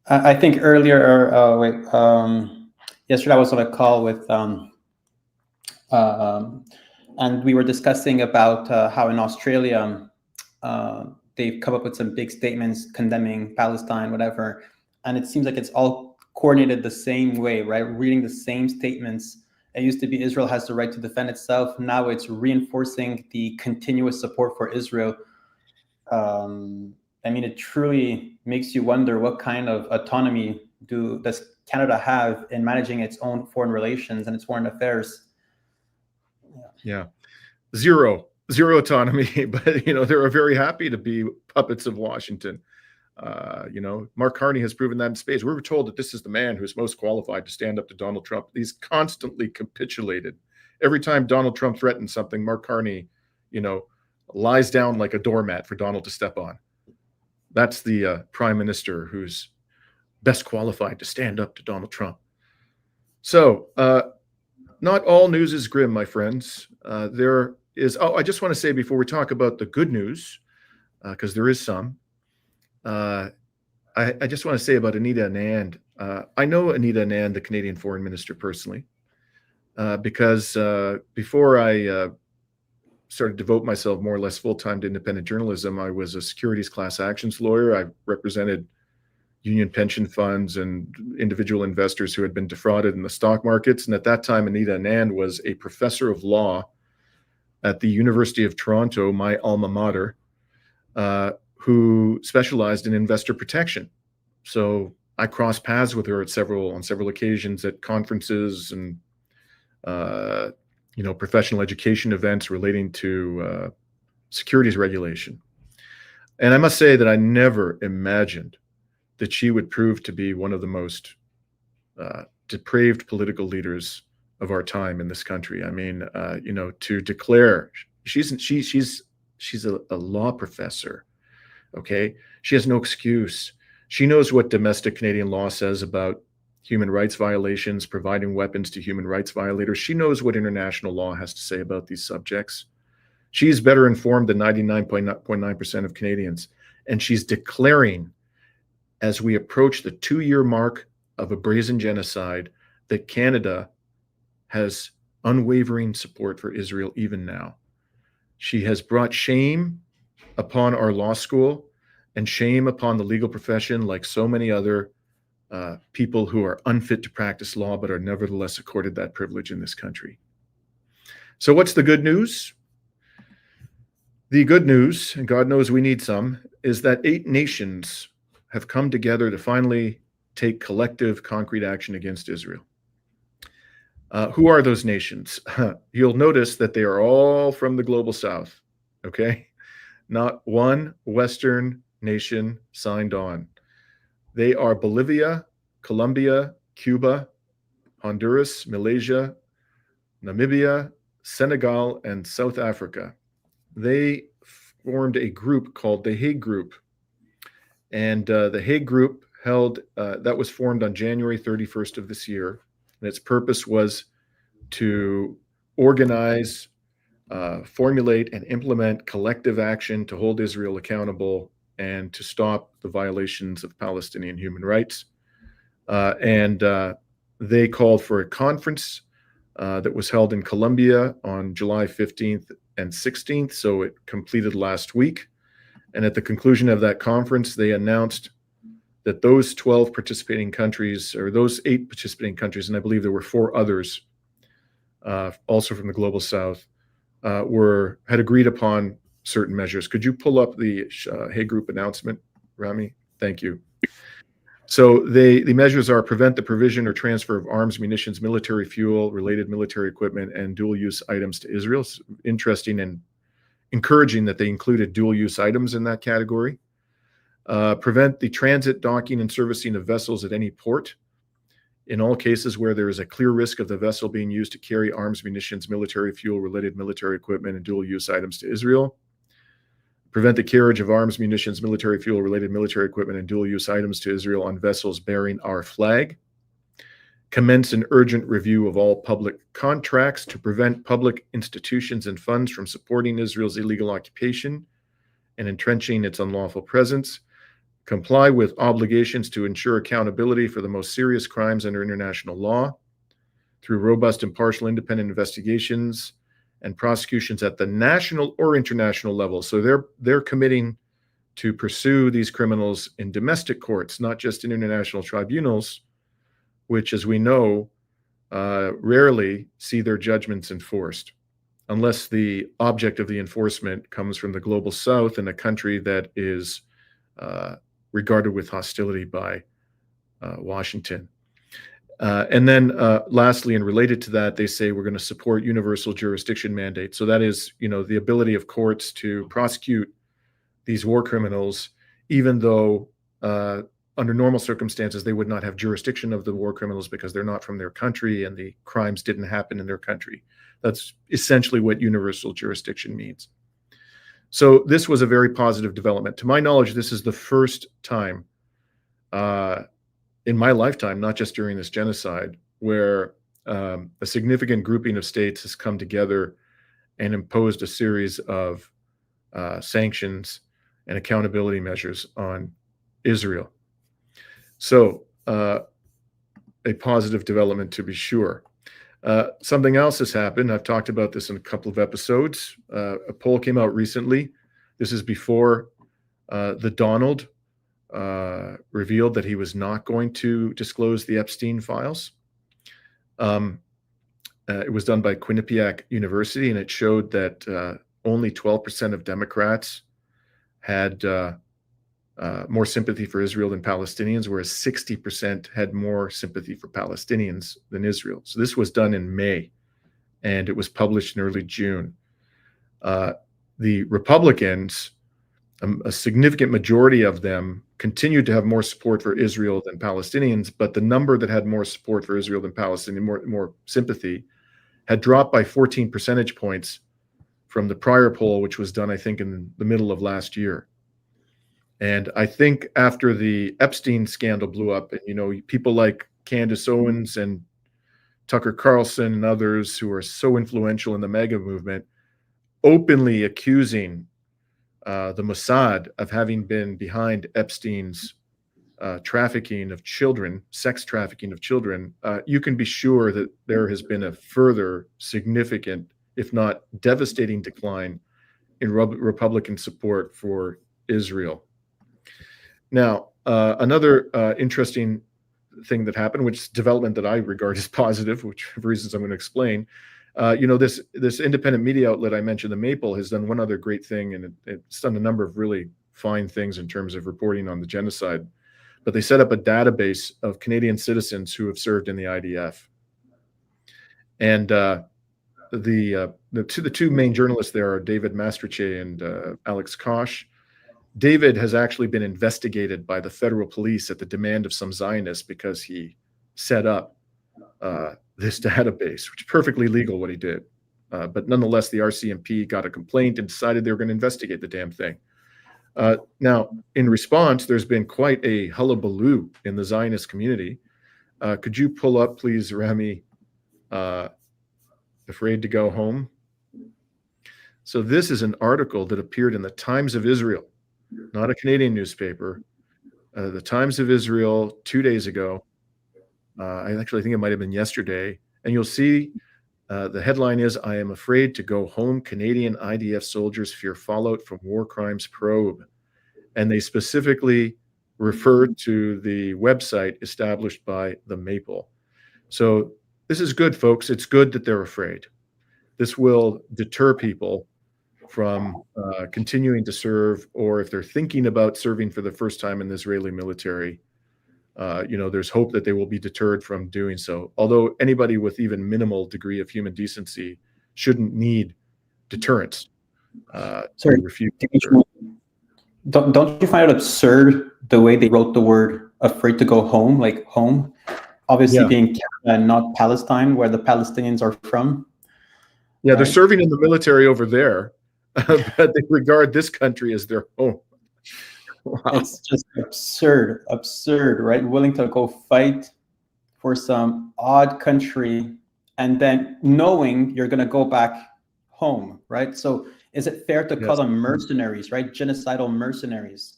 I think earlier, yesterday I was on a call with, and we were discussing about how in Australia they've come up with some big statements condemning Palestine, whatever, and it seems like it's all coordinated the same way, right? Reading the same statements. It used to be Israel has the right to defend itself. Now it's reinforcing the continuous support for Israel. It truly makes you wonder what kind of autonomy does Canada have in managing its own foreign relations and its foreign affairs. Yeah. Zero autonomy, but they're very happy to be puppets of Washington. Mark Carney has proven that in space. We were told that this is the man who's most qualified to stand up to Donald Trump. He's constantly capitulated. Every time Donald Trump threatens something, Mark Carney, lies down like a doormat for Donald to step on. That's the prime minister who's best qualified to stand up to Donald Trump. So not all news is grim, my friends. There is, I just want to say before we talk about the good news, because there is some, I just want to say about Anita Anand. I know Anita Anand, the Canadian Foreign Minister, personally, because before I started to devote myself more or less full-time to independent journalism, I was a securities class actions lawyer. I represented union pension funds and individual investors who had been defrauded in the stock markets. And at that time, Anita Anand was a professor of law at the University of Toronto, my alma mater, who specialized in investor protection. So I crossed paths with her on several occasions at conferences and professional education events relating to securities regulation. And I must say that I never imagined that she would prove to be one of the most depraved political leaders of our time in this country. I mean, to declare she's a law professor. Okay, she has no excuse. She knows what domestic Canadian law says about human rights violations, providing weapons to human rights violators. She knows what international law has to say about these subjects. She's better informed than 99.9% of Canadians. And she's declaring, as we approach the 2-year mark of a brazen genocide, that Canada has unwavering support for Israel even now. She has brought shame upon our law school and shame upon the legal profession, like so many other people who are unfit to practice law but are nevertheless accorded that privilege in this country. So what's the good news? The good news, and God knows we need some, is that 8 nations have come together to finally take collective concrete action against Israel. Who are those nations? You'll notice that they are all from the global south, okay? Not one Western nation signed on. They are Bolivia, Colombia, Cuba, Honduras, Malaysia, Namibia, Senegal, and South Africa. They formed a group called the Hague Group. And the Hague Group that was formed on January 31st of this year. And its purpose was to organize, formulate, and implement collective action to hold Israel accountable and to stop the violations of Palestinian human rights. They called for a conference that was held in Colombia on July 15th and 16th, so it completed last week. And at the conclusion of that conference, they announced that those 12 participating countries, or those 8 participating countries, and I believe there were 4 others, also from the global south, had agreed upon certain measures. Could you pull up the Hague Group announcement, Rami? Thank you. So the measures are prevent the provision or transfer of arms, munitions, military fuel, related military equipment, and dual-use items to Israel. It's interesting and encouraging that they included dual-use items in that category. Prevent the transit, docking, and servicing of vessels at any port in all cases where there is a clear risk of the vessel being used to carry arms, munitions, military fuel, related military equipment, and dual-use items to Israel. Prevent the carriage of arms, munitions, military fuel, related military equipment, and dual-use items to Israel on vessels bearing our flag. Commence an urgent review of all public contracts to prevent public institutions and funds from supporting Israel's illegal occupation and entrenching its unlawful presence. Comply with obligations to ensure accountability for the most serious crimes under international law through robust, impartial, independent investigations and prosecutions at the national or international level. So they're committing to pursue these criminals in domestic courts, not just in international tribunals, which, as we know, rarely see their judgments enforced, unless the object of the enforcement comes from the global south in a country that is regarded with hostility by Washington. And then lastly, and related to that, they say we're going to support universal jurisdiction mandate. So that is, the ability of courts to prosecute these war criminals, even though under normal circumstances, they would not have jurisdiction of the war criminals because they're not from their country and the crimes didn't happen in their country. That's essentially what universal jurisdiction means. So this was a very positive development. To my knowledge, this is the first time in my lifetime, not just during this genocide, where a significant grouping of states has come together and imposed a series of sanctions and accountability measures on Israel. So a positive development, to be sure. Something else has happened. I've talked about this in a couple of episodes. A poll came out recently. This is before the Donald revealed that he was not going to disclose the Epstein files. It was done by Quinnipiac University, and it showed that only 12% of Democrats had more sympathy for Israel than Palestinians, whereas 60% had more sympathy for Palestinians than Israel. So this was done in May, and it was published in early June. The Republicans, a significant majority of them, continued to have more support for Israel than Palestinians, but the number that had more support for Israel than Palestinian, more sympathy, had dropped by 14 percentage points from the prior poll, which was done, I think, in the middle of last year. And I think after the Epstein scandal blew up, and people like Candace Owens and Tucker Carlson and others who are so influential in the MAGA movement, openly accusing the Mossad of having been behind Epstein's trafficking of children, sex trafficking of children, you can be sure that there has been a further significant, if not devastating, decline in Republican support for Israel. Now, another interesting thing that happened, which is development that I regard as positive, which for reasons I'm going to explain, this independent media outlet I mentioned, the Maple, has done one other great thing, and it's done a number of really fine things in terms of reporting on the genocide. But they set up a database of Canadian citizens who have served in the IDF. And the two main journalists there are David Mastriche and Alex Kosh. David has actually been investigated by the federal police at the demand of some Zionists because he set up this database, which is perfectly legal what he did. But nonetheless, the RCMP got a complaint and decided they were going to investigate the damn thing. Now, in response, there's been quite a hullabaloo in the Zionist community. Could you pull up, please, Rami, Afraid to Go Home? So this is an article that appeared in the Times of Israel, not a Canadian newspaper. The Times of Israel 2 days ago. I actually think it might have been yesterday. And you'll see the headline is, "I am afraid to go home. Canadian IDF soldiers fear fallout from war crimes probe." And they specifically referred to the website established by the Maple. So this is good, folks. It's good that they're afraid. This will deter people from continuing to serve, or if they're thinking about serving for the first time in the Israeli military, there's hope that they will be deterred from doing so. Although anybody with even minimal degree of human decency shouldn't need deterrence. Sorry, don't you find it absurd the way they wrote the word "afraid to go home," like home, obviously being Canada and not Palestine, where the Palestinians are from? Yeah, they're serving in the military over there, but they regard this country as their home. Wow. It's just absurd, right? Willing to go fight for some odd country and then knowing you're going to go back home, right? So is it fair to call them mercenaries, right? Genocidal mercenaries.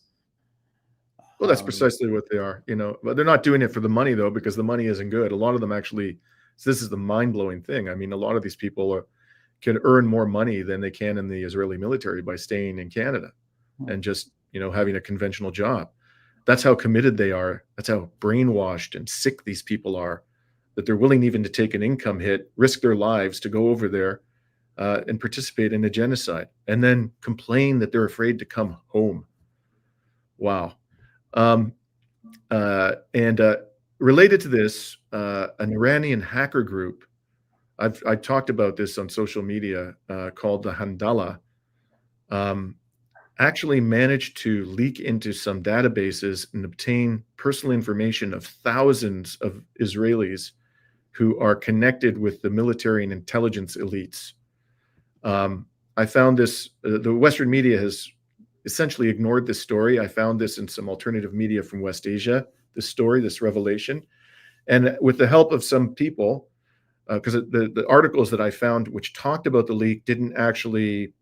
Well, that's precisely what they are, but they're not doing it for the money, though, because the money isn't good. A lot of them actually, this is the mind-blowing thing. I mean, a lot of these people can earn more money than they can in the Israeli military by staying in Canada and just, having a conventional job. That's how committed they are. That's how brainwashed and sick these people are, that they're willing even to take an income hit, risk their lives to go over there and participate in a genocide, and then complain that they're afraid to come home. Wow. And related to this, an Iranian hacker group, I've talked about this on social media, called the Handala, actually managed to leak into some databases and obtain personal information of thousands of Israelis who are connected with the military and intelligence elites. I found this, the Western media has essentially ignored this story. I found this in some alternative media from West Asia, this story, this revelation. And with the help of some people, because the articles that I found which talked about the leak didn't actually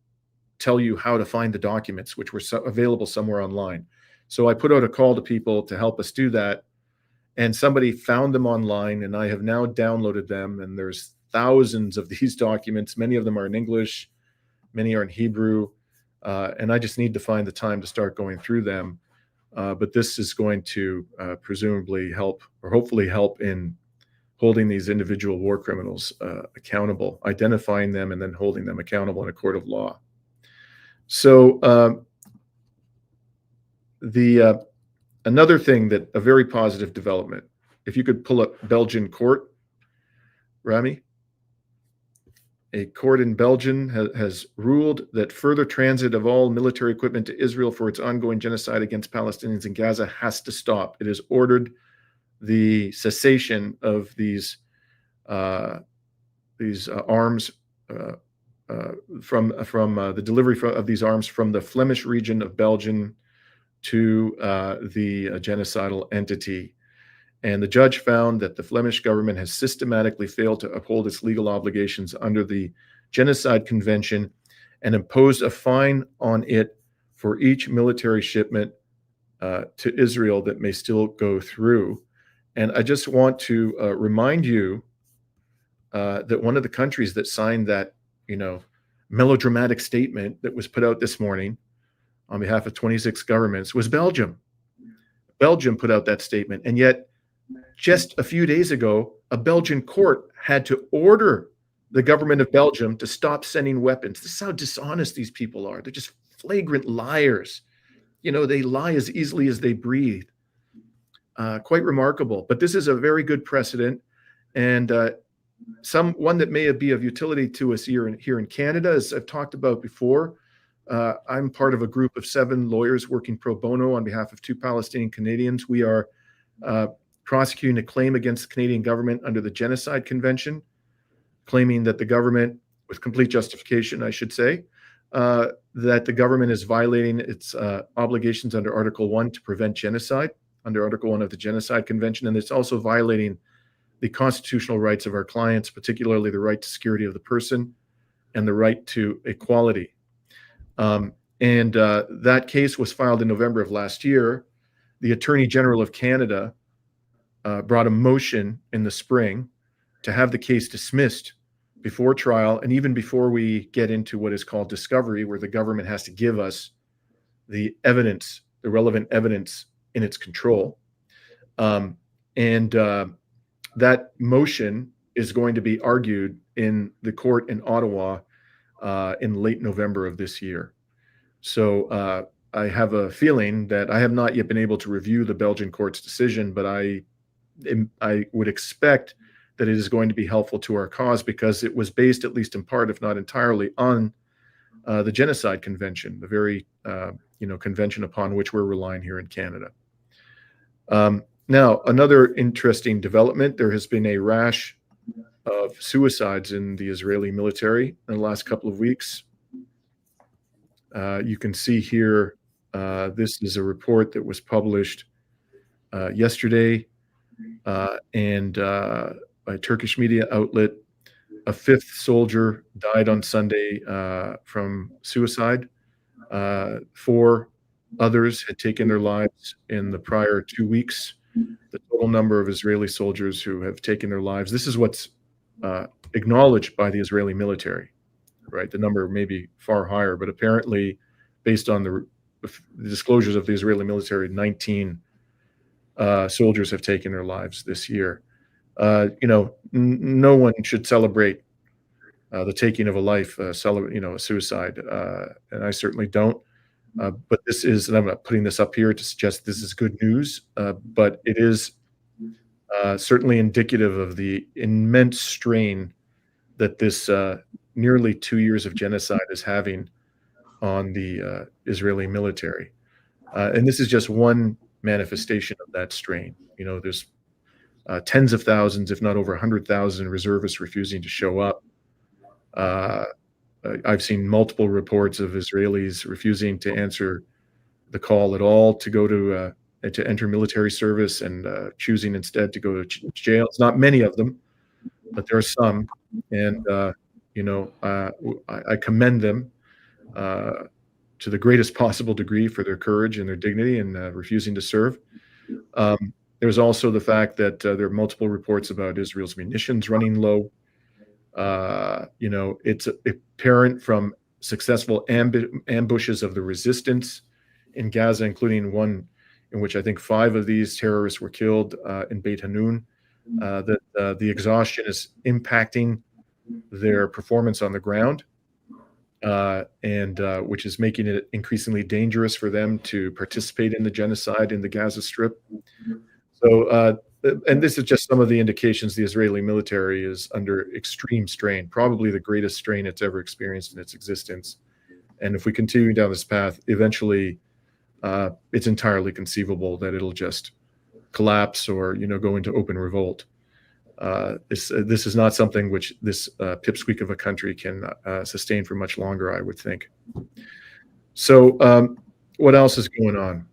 tell you how to find the documents, which were available somewhere online. So I put out a call to people to help us do that. And somebody found them online, and I have now downloaded them. And there's thousands of these documents. Many of them are in English, many are in Hebrew. And I just need to find the time to start going through them. But this is going to presumably help, or hopefully help, in holding these individual war criminals accountable, identifying them, and then holding them accountable in a court of law. So another thing, that a very positive development, if you could pull up Belgian court, Rami. A court in Belgium has ruled that further transit of all military equipment to Israel for its ongoing genocide against Palestinians in Gaza has to stop. It has ordered the cessation of these arms from the delivery of these arms from the Flemish region of Belgium to the genocidal entity. And the judge found that the Flemish government has systematically failed to uphold its legal obligations under the Genocide Convention and imposed a fine on it for each military shipment to Israel that may still go through. And I just want to remind you that one of the countries that signed that, melodramatic statement that was put out this morning on behalf of 26 governments was Belgium. Belgium put out that statement, and yet just a few days ago, a Belgian court had to order the government of Belgium to stop sending weapons. This is how dishonest these people are. They're just flagrant liars. They lie as easily as they breathe. Quite remarkable. But this is a very good precedent. And one that may be of utility to us here in Canada, as I've talked about before. I'm part of a group of 7 lawyers working pro bono on behalf of 2 Palestinian Canadians. We are prosecuting a claim against the Canadian government under the Genocide Convention, claiming that the government, with complete justification, I should say, that the government is violating its obligations under Article 1 to prevent genocide, under Article 1 of the Genocide Convention, and it's also violating the constitutional rights of our clients, particularly the right to security of the person and the right to equality. That case was filed in November of last year. The Attorney General of Canada brought a motion in the spring to have the case dismissed before trial, and even before we get into what is called discovery, where the government has to give us the evidence, the relevant evidence in its control. That motion is going to be argued in the court in Ottawa in late November of this year. So I have a feeling that I have not yet been able to review the Belgian court's decision, but I would expect that it is going to be helpful to our cause, because it was based, at least in part, if not entirely, on the Genocide Convention, the very convention upon which we're relying here in Canada. Now, another interesting development: there has been a rash of suicides in the Israeli military in the last couple of weeks. You can see here, this is a report that was published yesterday, and by a Turkish media outlet. A 5th soldier died on Sunday from suicide. 4 others had taken their lives in the prior 2 weeks. The total number of Israeli soldiers who have taken their lives, this is what's acknowledged by the Israeli military, right? The number may be far higher, but apparently, based on the disclosures of the Israeli military, 19 soldiers have taken their lives this year. No one should celebrate the taking of a life, a suicide, and I certainly don't. But this is, and I'm not putting this up here to suggest this is good news, but it is certainly indicative of the immense strain that this nearly 2 years of genocide is having on the Israeli military. And this is just one manifestation of that strain. There's tens of thousands, if not over 100,000 reservists refusing to show up. I've seen multiple reports of Israelis refusing to answer the call at all to go to enter military service, and choosing instead to go to jail. It's not many of them, but there are some, and I commend them to the greatest possible degree for their courage and their dignity and refusing to serve. There's also the fact that there are multiple reports about Israel's munitions running low. It's apparent from successful ambushes of the resistance in Gaza, including one in which I think 5 of these terrorists were killed in Beit Hanun, that the exhaustion is impacting their performance on the ground, and which is making it increasingly dangerous for them to participate in the genocide in the Gaza Strip. So, and this is just some of the indications the Israeli military is under extreme strain, probably the greatest strain it's ever experienced in its existence. And if we continue down this path, eventually it's entirely conceivable that it'll just collapse or, go into open revolt. This is not something which this pipsqueak of a country can sustain for much longer, I would think. So what else is going on?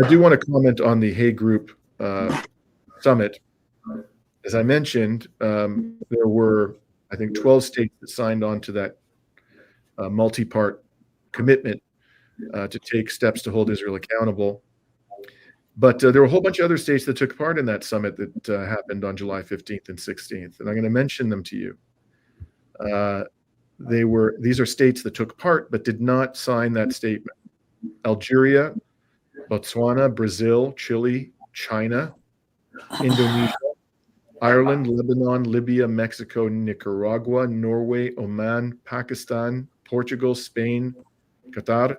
I do want to comment on the Hague Group summit. As I mentioned, there were, I think, 12 states that signed on to that multi-part commitment to take steps to hold Israel accountable. But there were a whole bunch of other states that took part in that summit that happened on July 15th and 16th, and I'm going to mention them to you. These are states that took part but did not sign that statement: Algeria, Botswana, Brazil, Chile, China, Indonesia, Ireland, Lebanon, Libya, Mexico, Nicaragua, Norway, Oman, Pakistan, Portugal, Spain, Qatar,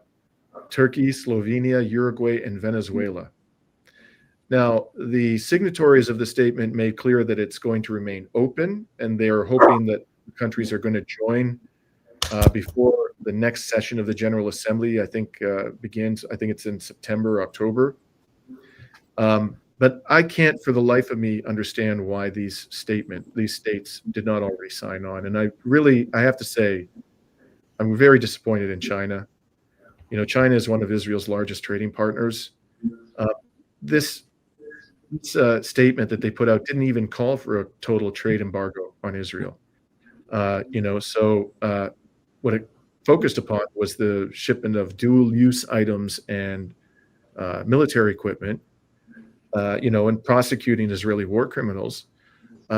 Turkey, Slovenia, Uruguay, and Venezuela. Now, the signatories of the statement made clear that it's going to remain open, and they are hoping that countries are going to join before the next session of the General Assembly, I think, begins. I think it's in September, October. But I can't for the life of me understand why these states did not already sign on. And I have to say, I'm very disappointed in China. You know, China is one of Israel's largest trading partners. This statement that they put out didn't even call for a total trade embargo on Israel. What it focused upon was the shipment of dual-use items and military equipment, and prosecuting Israeli war criminals.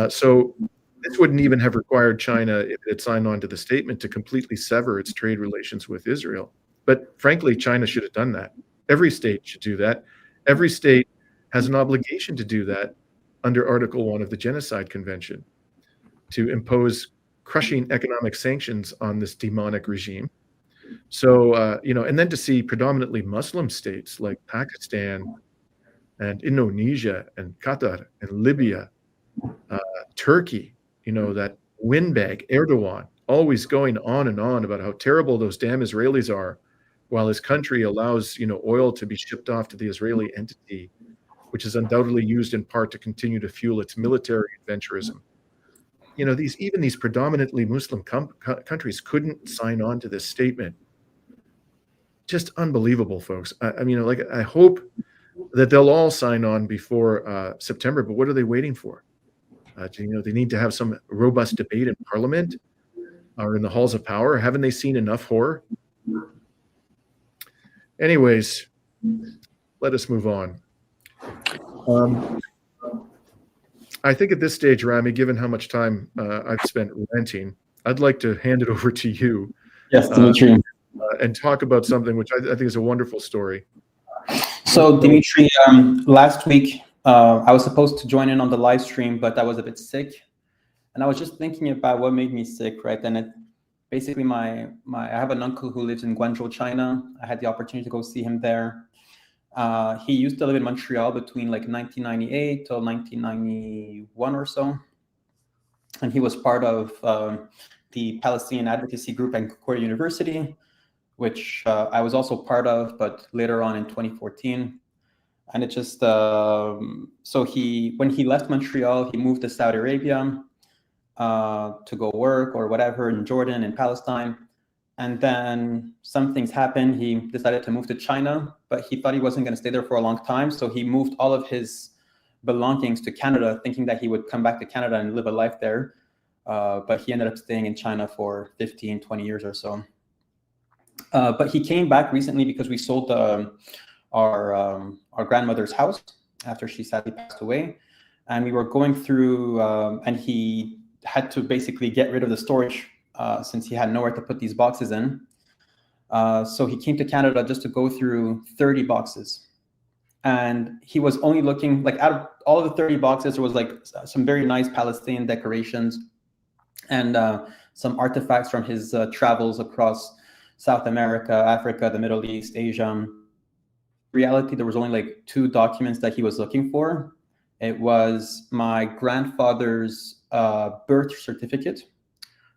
So this wouldn't even have required China, if it had signed on to the statement, to completely sever its trade relations with Israel. But frankly, China should have done that. Every state should do that. Every state has an obligation to do that under Article 1 of the Genocide Convention, to impose crushing economic sanctions on this demonic regime. So, and then to see predominantly Muslim states like Pakistan and Indonesia and Qatar and Libya, Turkey, that windbag Erdogan, always going on and on about how terrible those damn Israelis are, while his country allows, oil to be shipped off to the Israeli entity, which is undoubtedly used in part to continue to fuel its military adventurism. These predominantly Muslim countries couldn't sign on to this statement. Just unbelievable, folks. I hope that they'll all sign on before September, but what are they waiting for? They need to have some robust debate in Parliament or in the halls of power. Haven't they seen enough horror? Anyways, let us move on. I think at this stage, Rami, given how much time I've spent ranting, I'd like to hand it over to you. Yes, Dimitri. And talk about something which I think is a wonderful story. So, Dimitri, last week, I was supposed to join in on the live stream, but I was a bit sick. And I was just thinking about what made me sick, right? And basically, I have an uncle who lives in Guangzhou, China. I had the opportunity to go see him there. He used to live in Montreal between 1998 till 1991 or so. And he was part of the Palestinian advocacy group at Concordia University, which I was also part of, but later on in 2014. And it just, when he left Montreal, he moved to Saudi Arabia to go work or whatever in Jordan and Palestine. And then some things happened. He decided to move to China, but he thought he wasn't going to stay there for a long time. So he moved all of his belongings to Canada, thinking that he would come back to Canada and live a life there. But he ended up staying in China for 15, 20 years or so. But he came back recently because we sold our grandmother's house after she sadly passed away. And we were going through, and he had to basically get rid of the storage since he had nowhere to put these boxes in. So he came to Canada just to go through 30 boxes. And he was only looking, out of all of the 30 boxes, there was some very nice Palestinian decorations and some artifacts from his travels across South America, Africa, the Middle East, Asia. In reality, there was only 2 documents that he was looking for. It was my grandfather's birth certificate.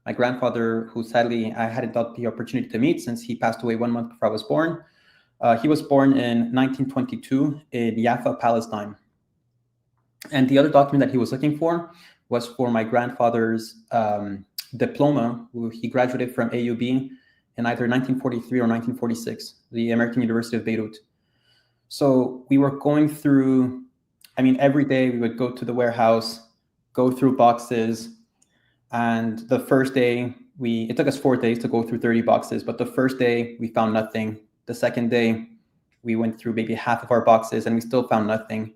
My grandfather, who sadly I hadn't got the opportunity to meet since he passed away 1 month before I was born. He was born in 1922 in Jaffa, Palestine. And the other document that he was looking for was for my grandfather's diploma. He graduated from AUB in either 1943 or 1946, the American University of Beirut. So we were going through, every day we would go to the warehouse, go through boxes. And the first day, it took us 4 days to go through 30 boxes, but the first day we found nothing. The second day, we went through maybe half of our boxes and we still found nothing.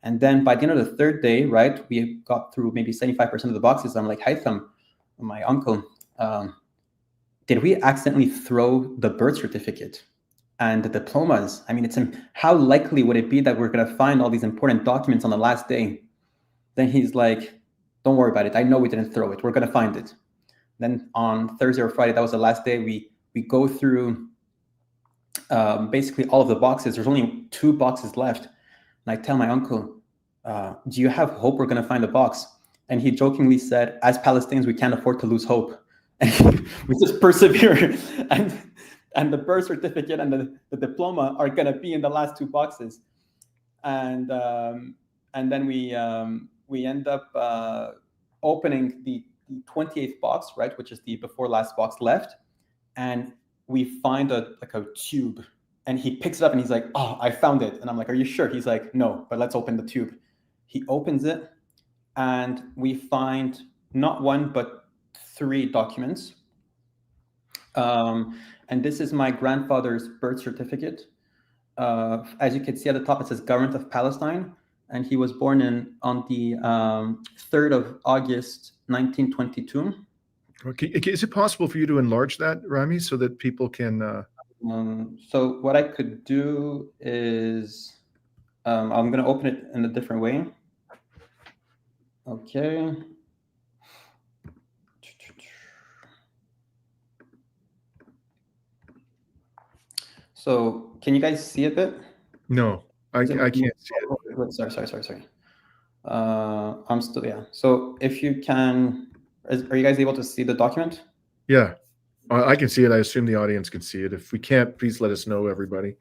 And then by the end of the third day, right, we got through maybe 75% of the boxes. I'm like, Haitham, my uncle, did we accidentally throw the birth certificate and the diplomas? How likely would it be that we're going to find all these important documents on the last day? Then he's like, don't worry about it. I know we didn't throw it. We're going to find it. Then on Thursday or Friday, that was the last day, we go through basically all of the boxes. There's only 2 boxes left. And I tell my uncle, do you have hope we're going to find the box? And he jokingly said, as Palestinians, we can't afford to lose hope. And we just persevere. And the birth certificate and the diploma are going to be in the last 2 boxes. And then we end up opening the 28th box, right, which is the before last box left. And we find a tube. And he picks it up and he's like, oh, I found it. And I'm like, are you sure? He's like, no, but let's open the tube. He opens it and we find not 1, but 3 documents. And this is my grandfather's birth certificate. As you can see at the top, it says Government of Palestine. And he was born on the 3rd of August, 1922. Okay. Is it possible for you to enlarge that, Rami, so that people can... So what I could do is, I'm going to open it in a different way. Okay. So can you guys see a bit? No, I can't see it. Wait, sorry. I'm still, yeah. So if you can, are you guys able to see the document? Yeah, I can see it. I assume the audience can see it. If we can't, please let us know, everybody.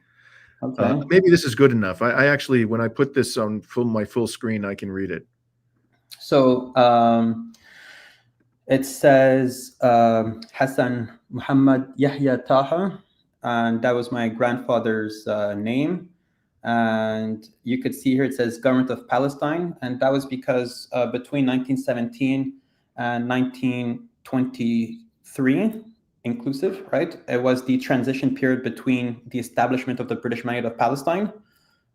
Okay. Maybe this is good enough. I actually, when I put this on my full screen, I can read it. So it says Hassan Muhammad Yahia Taha, and that was my grandfather's name. And you could see here it says Government of Palestine, and that was because between 1917 and 1923, inclusive, right? It was the transition period between the establishment of the British Mandate of Palestine,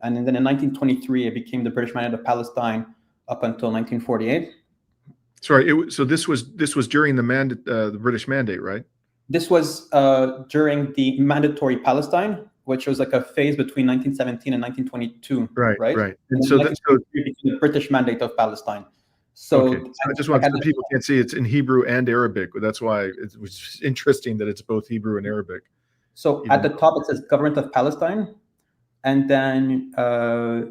and then in 1923 it became the British Mandate of Palestine up until 1948. Sorry, so this was during the British Mandate, right? This was during the Mandatory Palestine, which was like a phase between 1917 and 1922. Right. And so that's the British Mandate of Palestine. So, okay. So I just want to, people can't see, it's in Hebrew and Arabic. That's why it was interesting that it's both Hebrew and Arabic. So at the top it says Government of Palestine, and then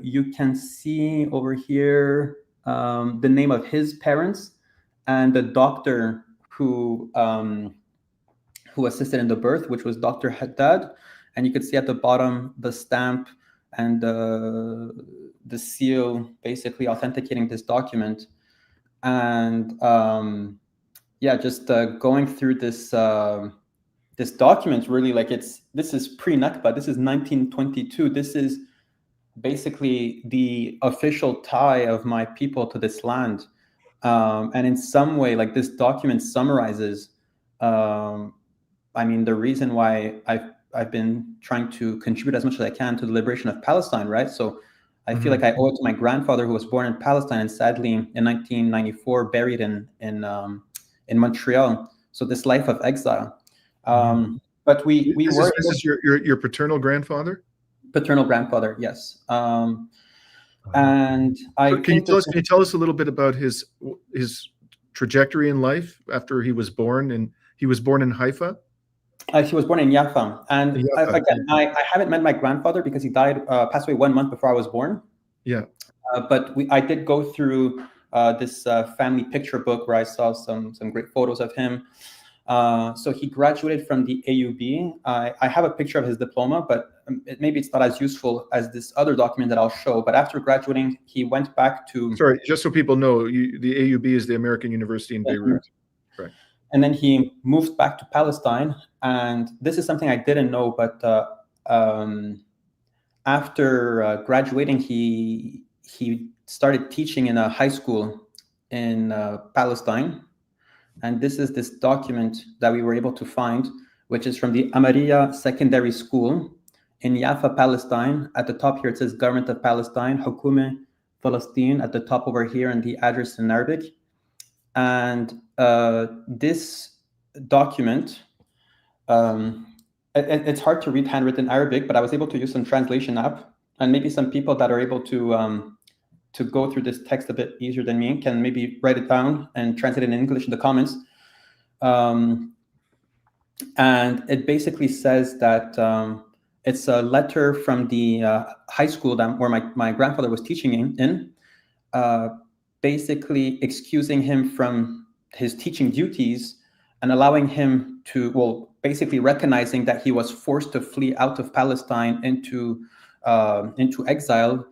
you can see over here the name of his parents and the doctor who assisted in the birth, which was Dr. Haddad. And you could see at the bottom the stamp and the seal basically authenticating this document. And yeah, just going through this this document, really, like this is pre-Nakba. This is 1922. This is basically the official tie of my people to this land. And in some way, like, this document summarizes, I mean, the reason why I've been trying to contribute as much as I can to the liberation of Palestine, right? So I feel like I owe it to my grandfather, who was born in Palestine and sadly in 1994 buried in Montreal. So this life of exile. But this is your paternal grandfather? Paternal grandfather, yes. And can you tell us a little bit about his trajectory in life after he was born? And he was born in Haifa? He was born in Yahya. And again, I haven't met my grandfather because he died, passed away 1 month before I was born. Yeah. But I did go through this family picture book where I saw some great photos of him. So he graduated from the AUB. I have a picture of his diploma, but maybe it's not as useful as this other document that I'll show. But after graduating, he went back to... Sorry, just so people know, the AUB is the American University in Beirut. Right. And then he moved back to Palestine. And this is something I didn't know, but after graduating, he started teaching in a high school in Palestine. And this is this document that we were able to find, which is from the Amariya Secondary School in Jaffa, Palestine. At the top here, it says Government of Palestine, Hukume Palestine, at the top over here, and the address in Arabic. And this document, it's hard to read handwritten Arabic, but I was able to use some translation app, and maybe some people that are able to go through this text a bit easier than me can maybe write it down and translate it in English in the comments. And it basically says that It's a letter from the high school where my grandfather was teaching in basically excusing him from his teaching duties and allowing him to, well, basically recognizing that he was forced to flee out of Palestine into exile.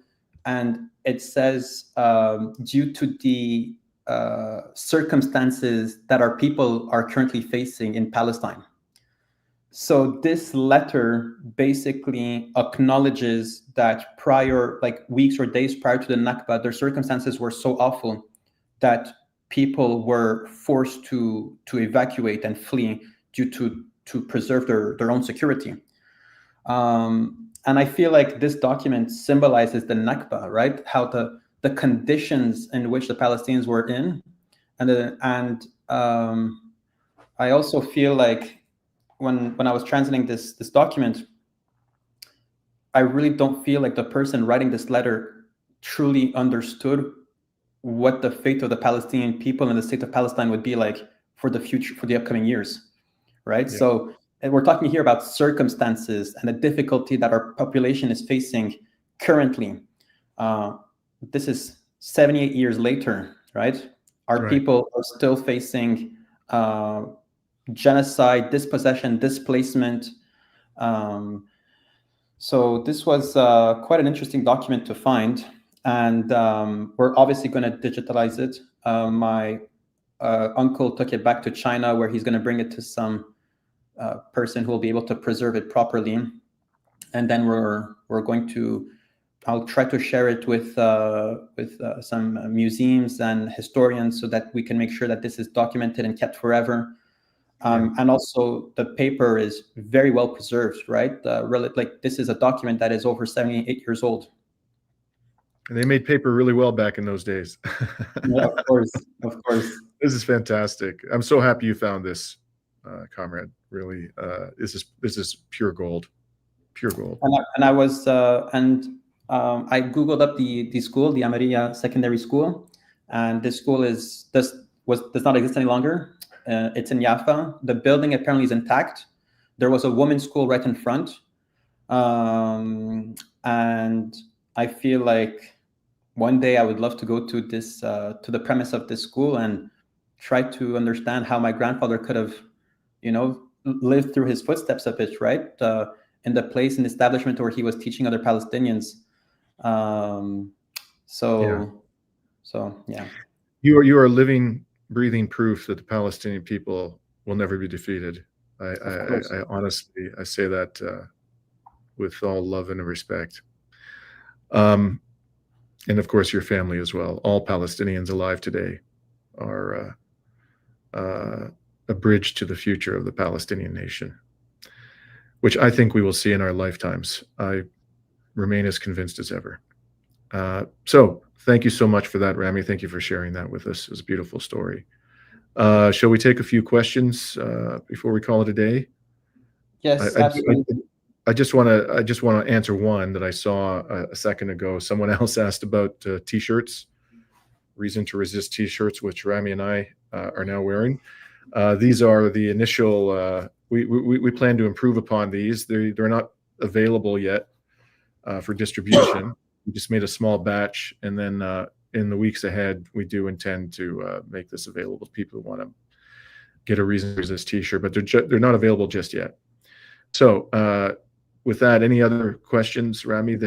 And it says, due to the circumstances that our people are currently facing in Palestine. So this letter basically acknowledges that prior, like weeks or days prior to the Nakba, their circumstances were so awful that people were forced to evacuate and flee due to preserve their own security. And I feel like this document symbolizes the Nakba, right? How the conditions in which the Palestinians were in, and I also feel like when I was translating this document, I really don't feel like the person writing this letter truly understood what the fate of the Palestinian people and the state of Palestine would be like for the future, for the upcoming years, right? Yeah. So we're talking here about circumstances and the difficulty that our population is facing currently. This is 78 years later, right? Our people are still facing genocide, dispossession, displacement. So this was quite an interesting document to find. And we're obviously going to digitalize it. My uncle took it back to China, where he's going to bring it to some person who will be able to preserve it properly. And then we're going to, I'll try to share it with some museums and historians so that we can make sure that this is documented and kept forever. And also the paper is very well preserved, right? Like this is a document that is over 78 years old. And they made paper really well back in those days. Yeah, of course, of course. This is fantastic. I'm so happy you found this, comrade. Really, this is pure gold, pure gold. And I was I googled up the school, the Amaria Secondary School, and this school does not exist any longer. It's in Jaffa. The building apparently is intact. There was a women's school right in front, and I feel like one day I would love to go to this to the premise of this school and try to understand how my grandfather could have, lived through his footsteps a bit, right? In the place and establishment where he was teaching other Palestinians. Yeah. You are living, breathing proof that the Palestinian people will never be defeated. I honestly, I say that with all love and respect. And of course, your family as well. All Palestinians alive today are a bridge to the future of the Palestinian nation, which I think we will see in our lifetimes. I remain as convinced as ever. So thank you so much for that, Rami. Thank you for sharing that with us. It was a beautiful story. Shall we take a few questions before we call it a day? Yes, absolutely. I just want to answer one that I saw a second ago. Someone else asked about T-shirts, Reason to Resist T-shirts, which Rami and I are now wearing. These are the initial. We plan to improve upon these. They're not available yet for distribution. We just made a small batch, and then in the weeks ahead, we do intend to make this available to people who want to get a Reason to Resist T-shirt, but they're not available just yet. So with that, any other questions, Rami?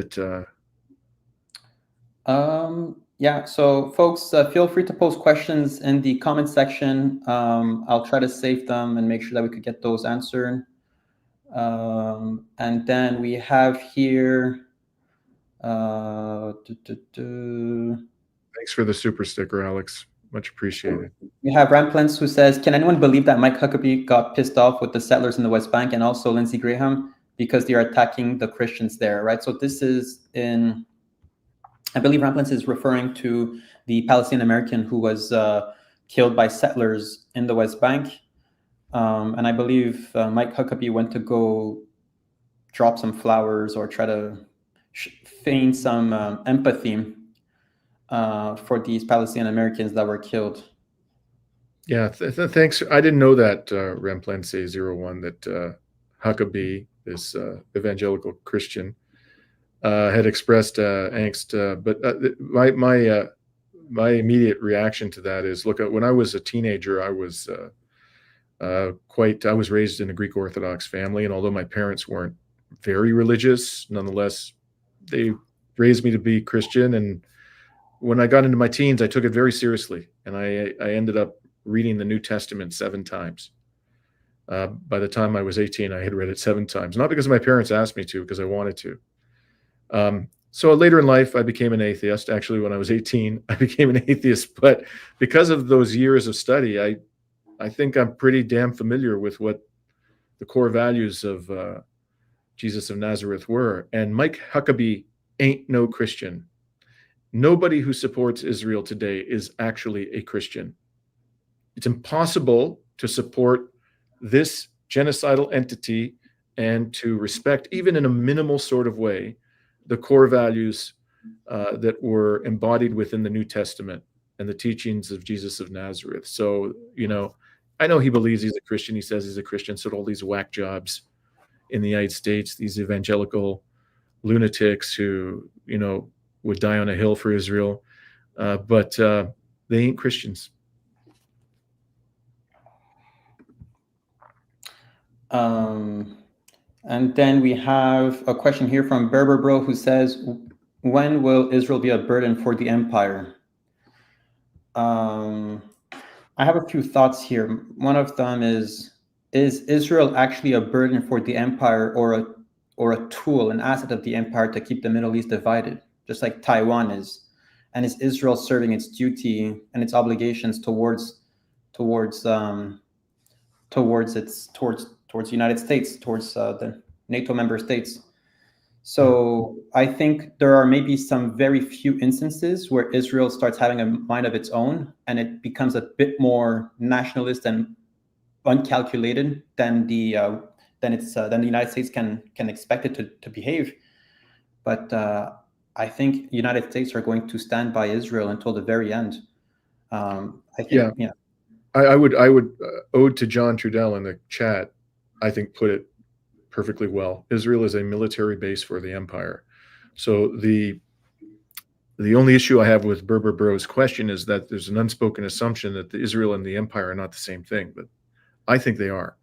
Yeah, so folks, feel free to post questions in the comment section. I'll try to save them and make sure that we could get those answered. And then we have here. Thanks for the super sticker, Alex. Much appreciated. We have Ramplance who says, can anyone believe that Mike Huckabee got pissed off with the settlers in the West Bank and also Lindsey Graham because they are attacking the Christians there, right? So this is in, I believe Ramplance is referring to the Palestinian American who was killed by settlers in the West Bank. And I believe Mike Huckabee went to go drop some flowers or try to feign some empathy for these Palestinian Americans that were killed. Yeah, thanks. I didn't know that, Remplence01, that Huckabee this evangelical Christian, had expressed angst. But my immediate reaction to that is, look, when I was a teenager, I was raised in a Greek Orthodox family, and although my parents weren't very religious, nonetheless, they raised me to be Christian. And when I got into my teens, I took it very seriously, and I ended up reading the New Testament 7 times. By the time I was 18, I had read it 7 times, not because my parents asked me to, because I wanted to. So later in life, I became an atheist. Actually, when I was 18, I became an atheist. But because of those years of study, I think I'm pretty damn familiar with what the core values of Jesus of Nazareth were. And Mike Huckabee ain't no Christian. Nobody who supports Israel today is actually a Christian. It's impossible to support this genocidal entity and to respect, even in a minimal sort of way, the core values that were embodied within the New Testament and the teachings of Jesus of Nazareth. So, I know he believes he's a Christian. He says he's a Christian. So all these whack jobs in the United States, these evangelical lunatics who, would die on a hill for Israel, but they ain't Christians. And then we have a question here from Berber Bro, who says, when will Israel be a burden for the empire? I have a few thoughts here. One of them is Israel actually a burden for the empire, or a tool, an asset of the empire to keep the Middle East divided, just like Taiwan is? And is Israel serving its duty and its obligations towards the United States, towards the NATO member states? So I think there are maybe some very few instances where Israel starts having a mind of its own, and it becomes a bit more nationalist and uncalculated than the United States can expect it to behave. But I think the United States are going to stand by Israel until the very end. I think, I would ode to John Trudell in the chat, I think, put it perfectly well. Israel is a military base for the empire. So the only issue I have with Berber Bro's question is that there's an unspoken assumption that the Israel and the empire are not the same thing, but I think they are.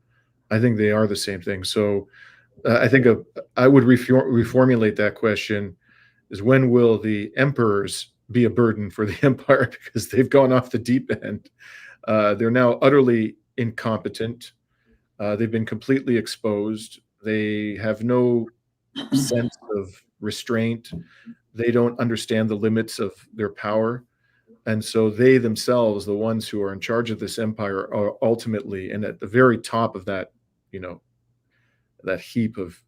I think they are the same thing. So I think I would reformulate that question is, when will the emperors be a burden for the empire? Because they've gone off the deep end. They're now utterly incompetent. They've been completely exposed. They have no sense of restraint. They don't understand the limits of their power. And so they themselves, the ones who are in charge of this empire, are ultimately, and at the very top of that, that heap of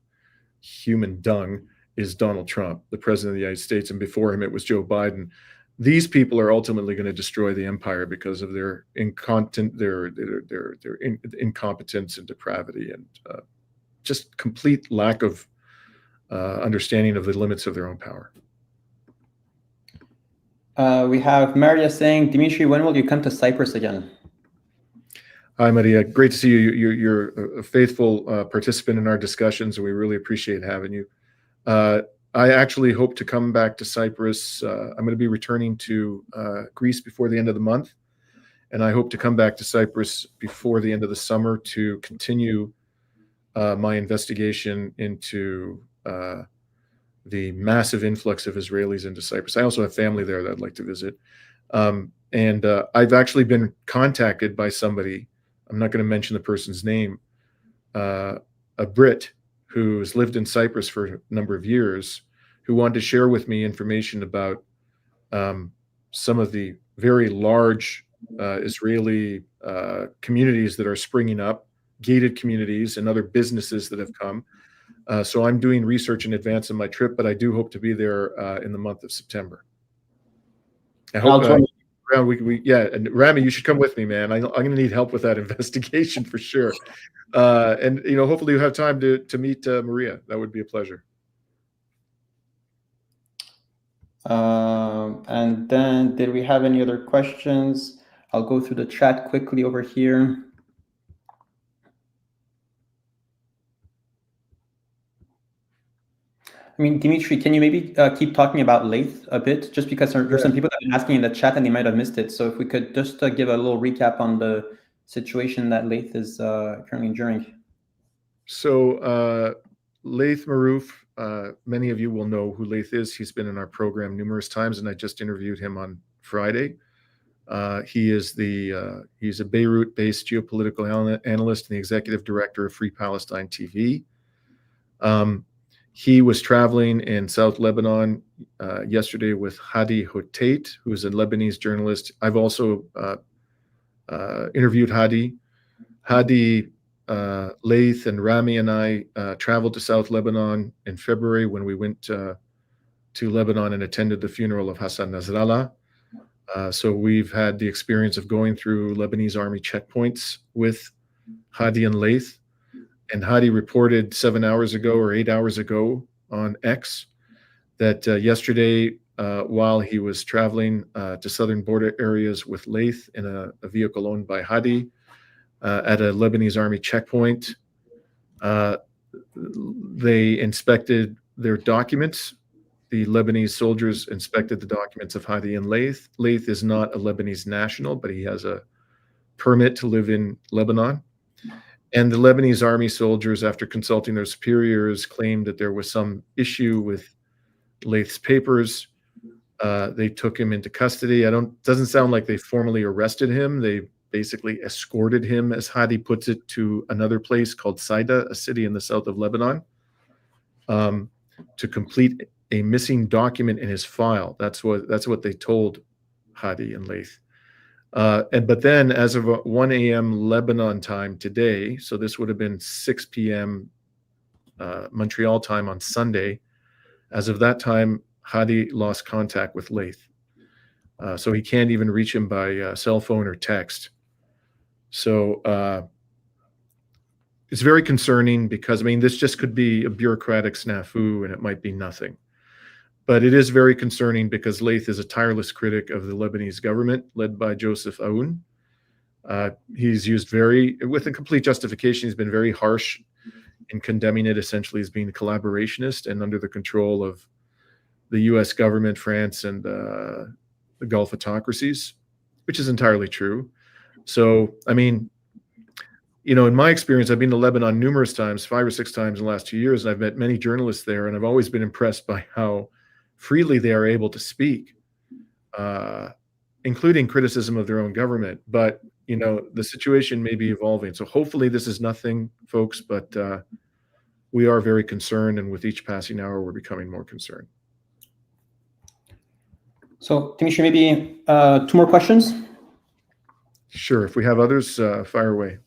human dung is Donald Trump, the president of the United States. And before him, it was Joe Biden. These people are ultimately going to destroy the empire because of their incompetence and depravity, and just complete lack of understanding of the limits of their own power. We have Maria saying, Dimitri, when will you come to Cyprus again? Hi, Maria. Great to see you. You're a faithful participant in our discussions, and we really appreciate having you. I actually hope to come back to Cyprus. I'm going to be returning to Greece before the end of the month, and I hope to come back to Cyprus before the end of the summer to continue my investigation into the massive influx of Israelis into Cyprus. I also have family there that I'd like to visit. And I've actually been contacted by somebody, I'm not going to mention the person's name, a Brit who's lived in Cyprus for a number of years, who wanted to share with me information about some of the very large Israeli communities that are springing up, gated communities and other businesses that have come. So I'm doing research in advance of my trip, but I do hope to be there in the month of September. I hope, and Rami, you should come with me, man. I'm going to need help with that investigation for sure. And hopefully you have time to meet Maria. That would be a pleasure. And then, did we have any other questions? I'll go through the chat quickly over here. I mean, Dimitri, can you maybe keep talking about Laith a bit? Just because there's some people that have been asking in the chat and they might have missed it. So if we could just give a little recap on the situation that Laith is currently enduring. So Laith Marouf, many of you will know who Laith is. He's been in our program numerous times, and I just interviewed him on Friday. He's a Beirut-based geopolitical analyst and the executive director of Free Palestine TV. He was traveling in South Lebanon yesterday with Hadi Hotait, who is a Lebanese journalist. I've also interviewed Hadi. Hadi, Laith, and Rami and I traveled to South Lebanon in February when we went to Lebanon and attended the funeral of Hassan Nasrallah. So we've had the experience of going through Lebanese army checkpoints with Hadi and Laith. And Hadi reported 7 hours ago or 8 hours ago on X that yesterday, while he was traveling to southern border areas with Laith in a vehicle owned by Hadi at a Lebanese army checkpoint, they inspected their documents. The Lebanese soldiers inspected the documents of Hadi and Laith. Laith is not a Lebanese national, but he has a permit to live in Lebanon. And the Lebanese army soldiers, after consulting their superiors, claimed that there was some issue with Laith's papers. They took him into custody. Doesn't sound like they formally arrested him. They basically escorted him, as Hadi puts it, to another place called Saida, a city in the south of Lebanon, to complete a missing document in his file. That's what they told Hadi and Laith. But then, as of 1 a.m. Lebanon time today, so this would have been 6 p.m. Montreal time on Sunday, as of that time, Hadi lost contact with Laith. So he can't even reach him by cell phone or text. So it's very concerning because, I mean, this just could be a bureaucratic snafu and it might be nothing. But it is very concerning because Laith is a tireless critic of the Lebanese government led by Joseph Aoun. He's used with a complete justification, he's been very harsh in condemning it essentially as being a collaborationist and under the control of the US government, France, and the Gulf autocracies, which is entirely true. So, I mean, you know, in my experience, I've been to Lebanon numerous times, 5 or 6 times in the last 2 years, and I've met many journalists there, and I've always been impressed by how freely they are able to speak, including criticism of their own government. But, you know, the situation may be evolving. So hopefully this is nothing, folks, but we are very concerned. And with each passing hour, we're becoming more concerned. So, Dimitri, maybe 2 more questions? Sure. If we have others, fire away.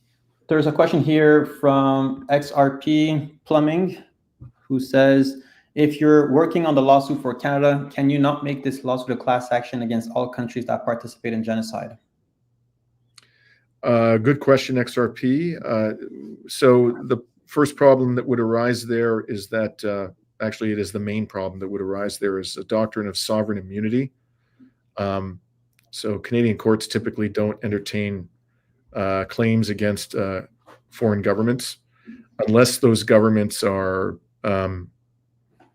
There's a question here from XRP Plumbing, who says, if you're working on the lawsuit for Canada, can you not make this lawsuit a class action against all countries that participate in genocide? Good question, XRP. So the first problem that would arise there is that, actually it is the main problem that would arise there, is a doctrine of sovereign immunity. So Canadian courts typically don't entertain claims against foreign governments unless those governments are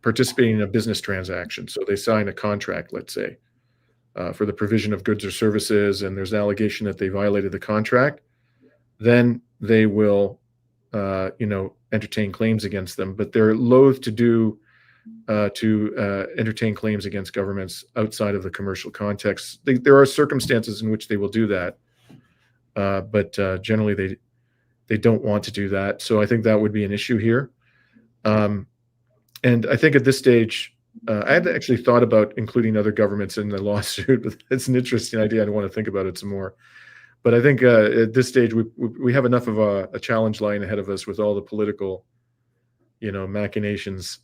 participating in a business transaction. So they sign a contract, let's say, for the provision of goods or services, and there's an allegation that they violated the contract, then they will, entertain claims against them. But they're loath to entertain claims against governments outside of the commercial context. There are circumstances in which they will do that, but generally they don't want to do that. So I think that would be an issue here. And I think at this stage, I had actually thought about including other governments in the lawsuit, but it's an interesting idea. I don't want to think about it some more. But I think at this stage, we have enough of a challenge lying ahead of us with all the political, machinations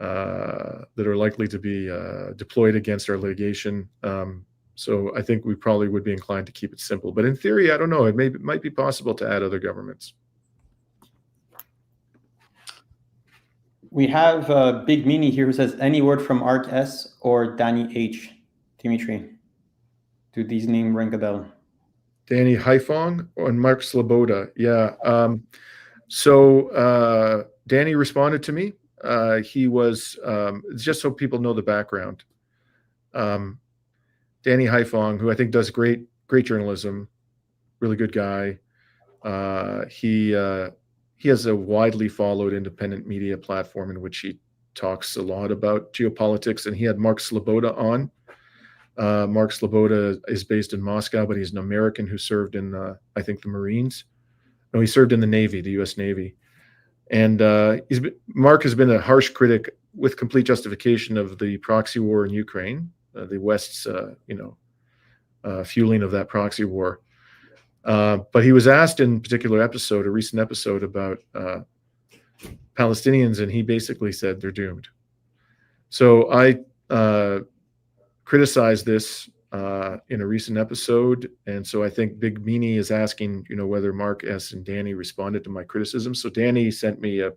that are likely to be deployed against our litigation. So I think we probably would be inclined to keep it simple. But in theory, I don't know. It might be possible to add other governments. We have Big Meanie here who says, any word from Ark S or Danny H? Dimitri, do these names ring a bell? Danny Haifong and Mark Sloboda. Yeah. So Danny responded to me he was, just so people know the background, Danny Haifong, who I think does great journalism, really good guy. He has a widely followed independent media platform in which he talks a lot about geopolitics, and he had Mark Sloboda on. Mark Sloboda is based in Moscow, but he's an American who served in, I think, the Marines. No, he served in the Navy, the U.S. Navy. And Mark has been a harsh critic with complete justification of the proxy war in Ukraine, the West's, fueling of that proxy war. But he was asked in a recent episode about Palestinians, and he basically said they're doomed. So I criticized this in a recent episode, and so I think Big Meanie is asking, whether Mark S. and Danny responded to my criticism. So Danny sent me a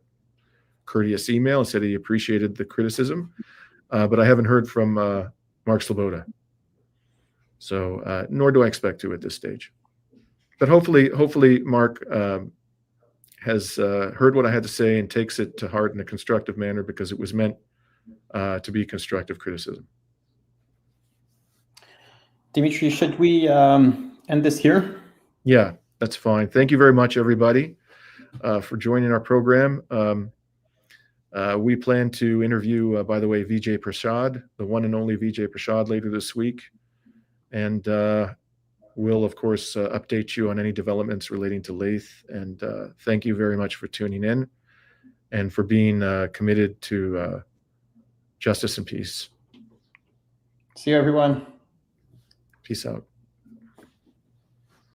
courteous email and said he appreciated the criticism, but I haven't heard from Mark Sloboda. So nor do I expect to at this stage. But hopefully Mark has heard what I had to say and takes it to heart in a constructive manner, because it was meant to be constructive criticism. Dimitri, should we end this here? Yeah, that's fine. Thank you very much, everybody, for joining our program. We plan to interview, by the way, Vijay Prashad, the one and only Vijay Prashad, later this week. And we'll, of course, update you on any developments relating to Laith. And thank you very much for tuning in and for being committed to justice and peace. See you, everyone. Peace out.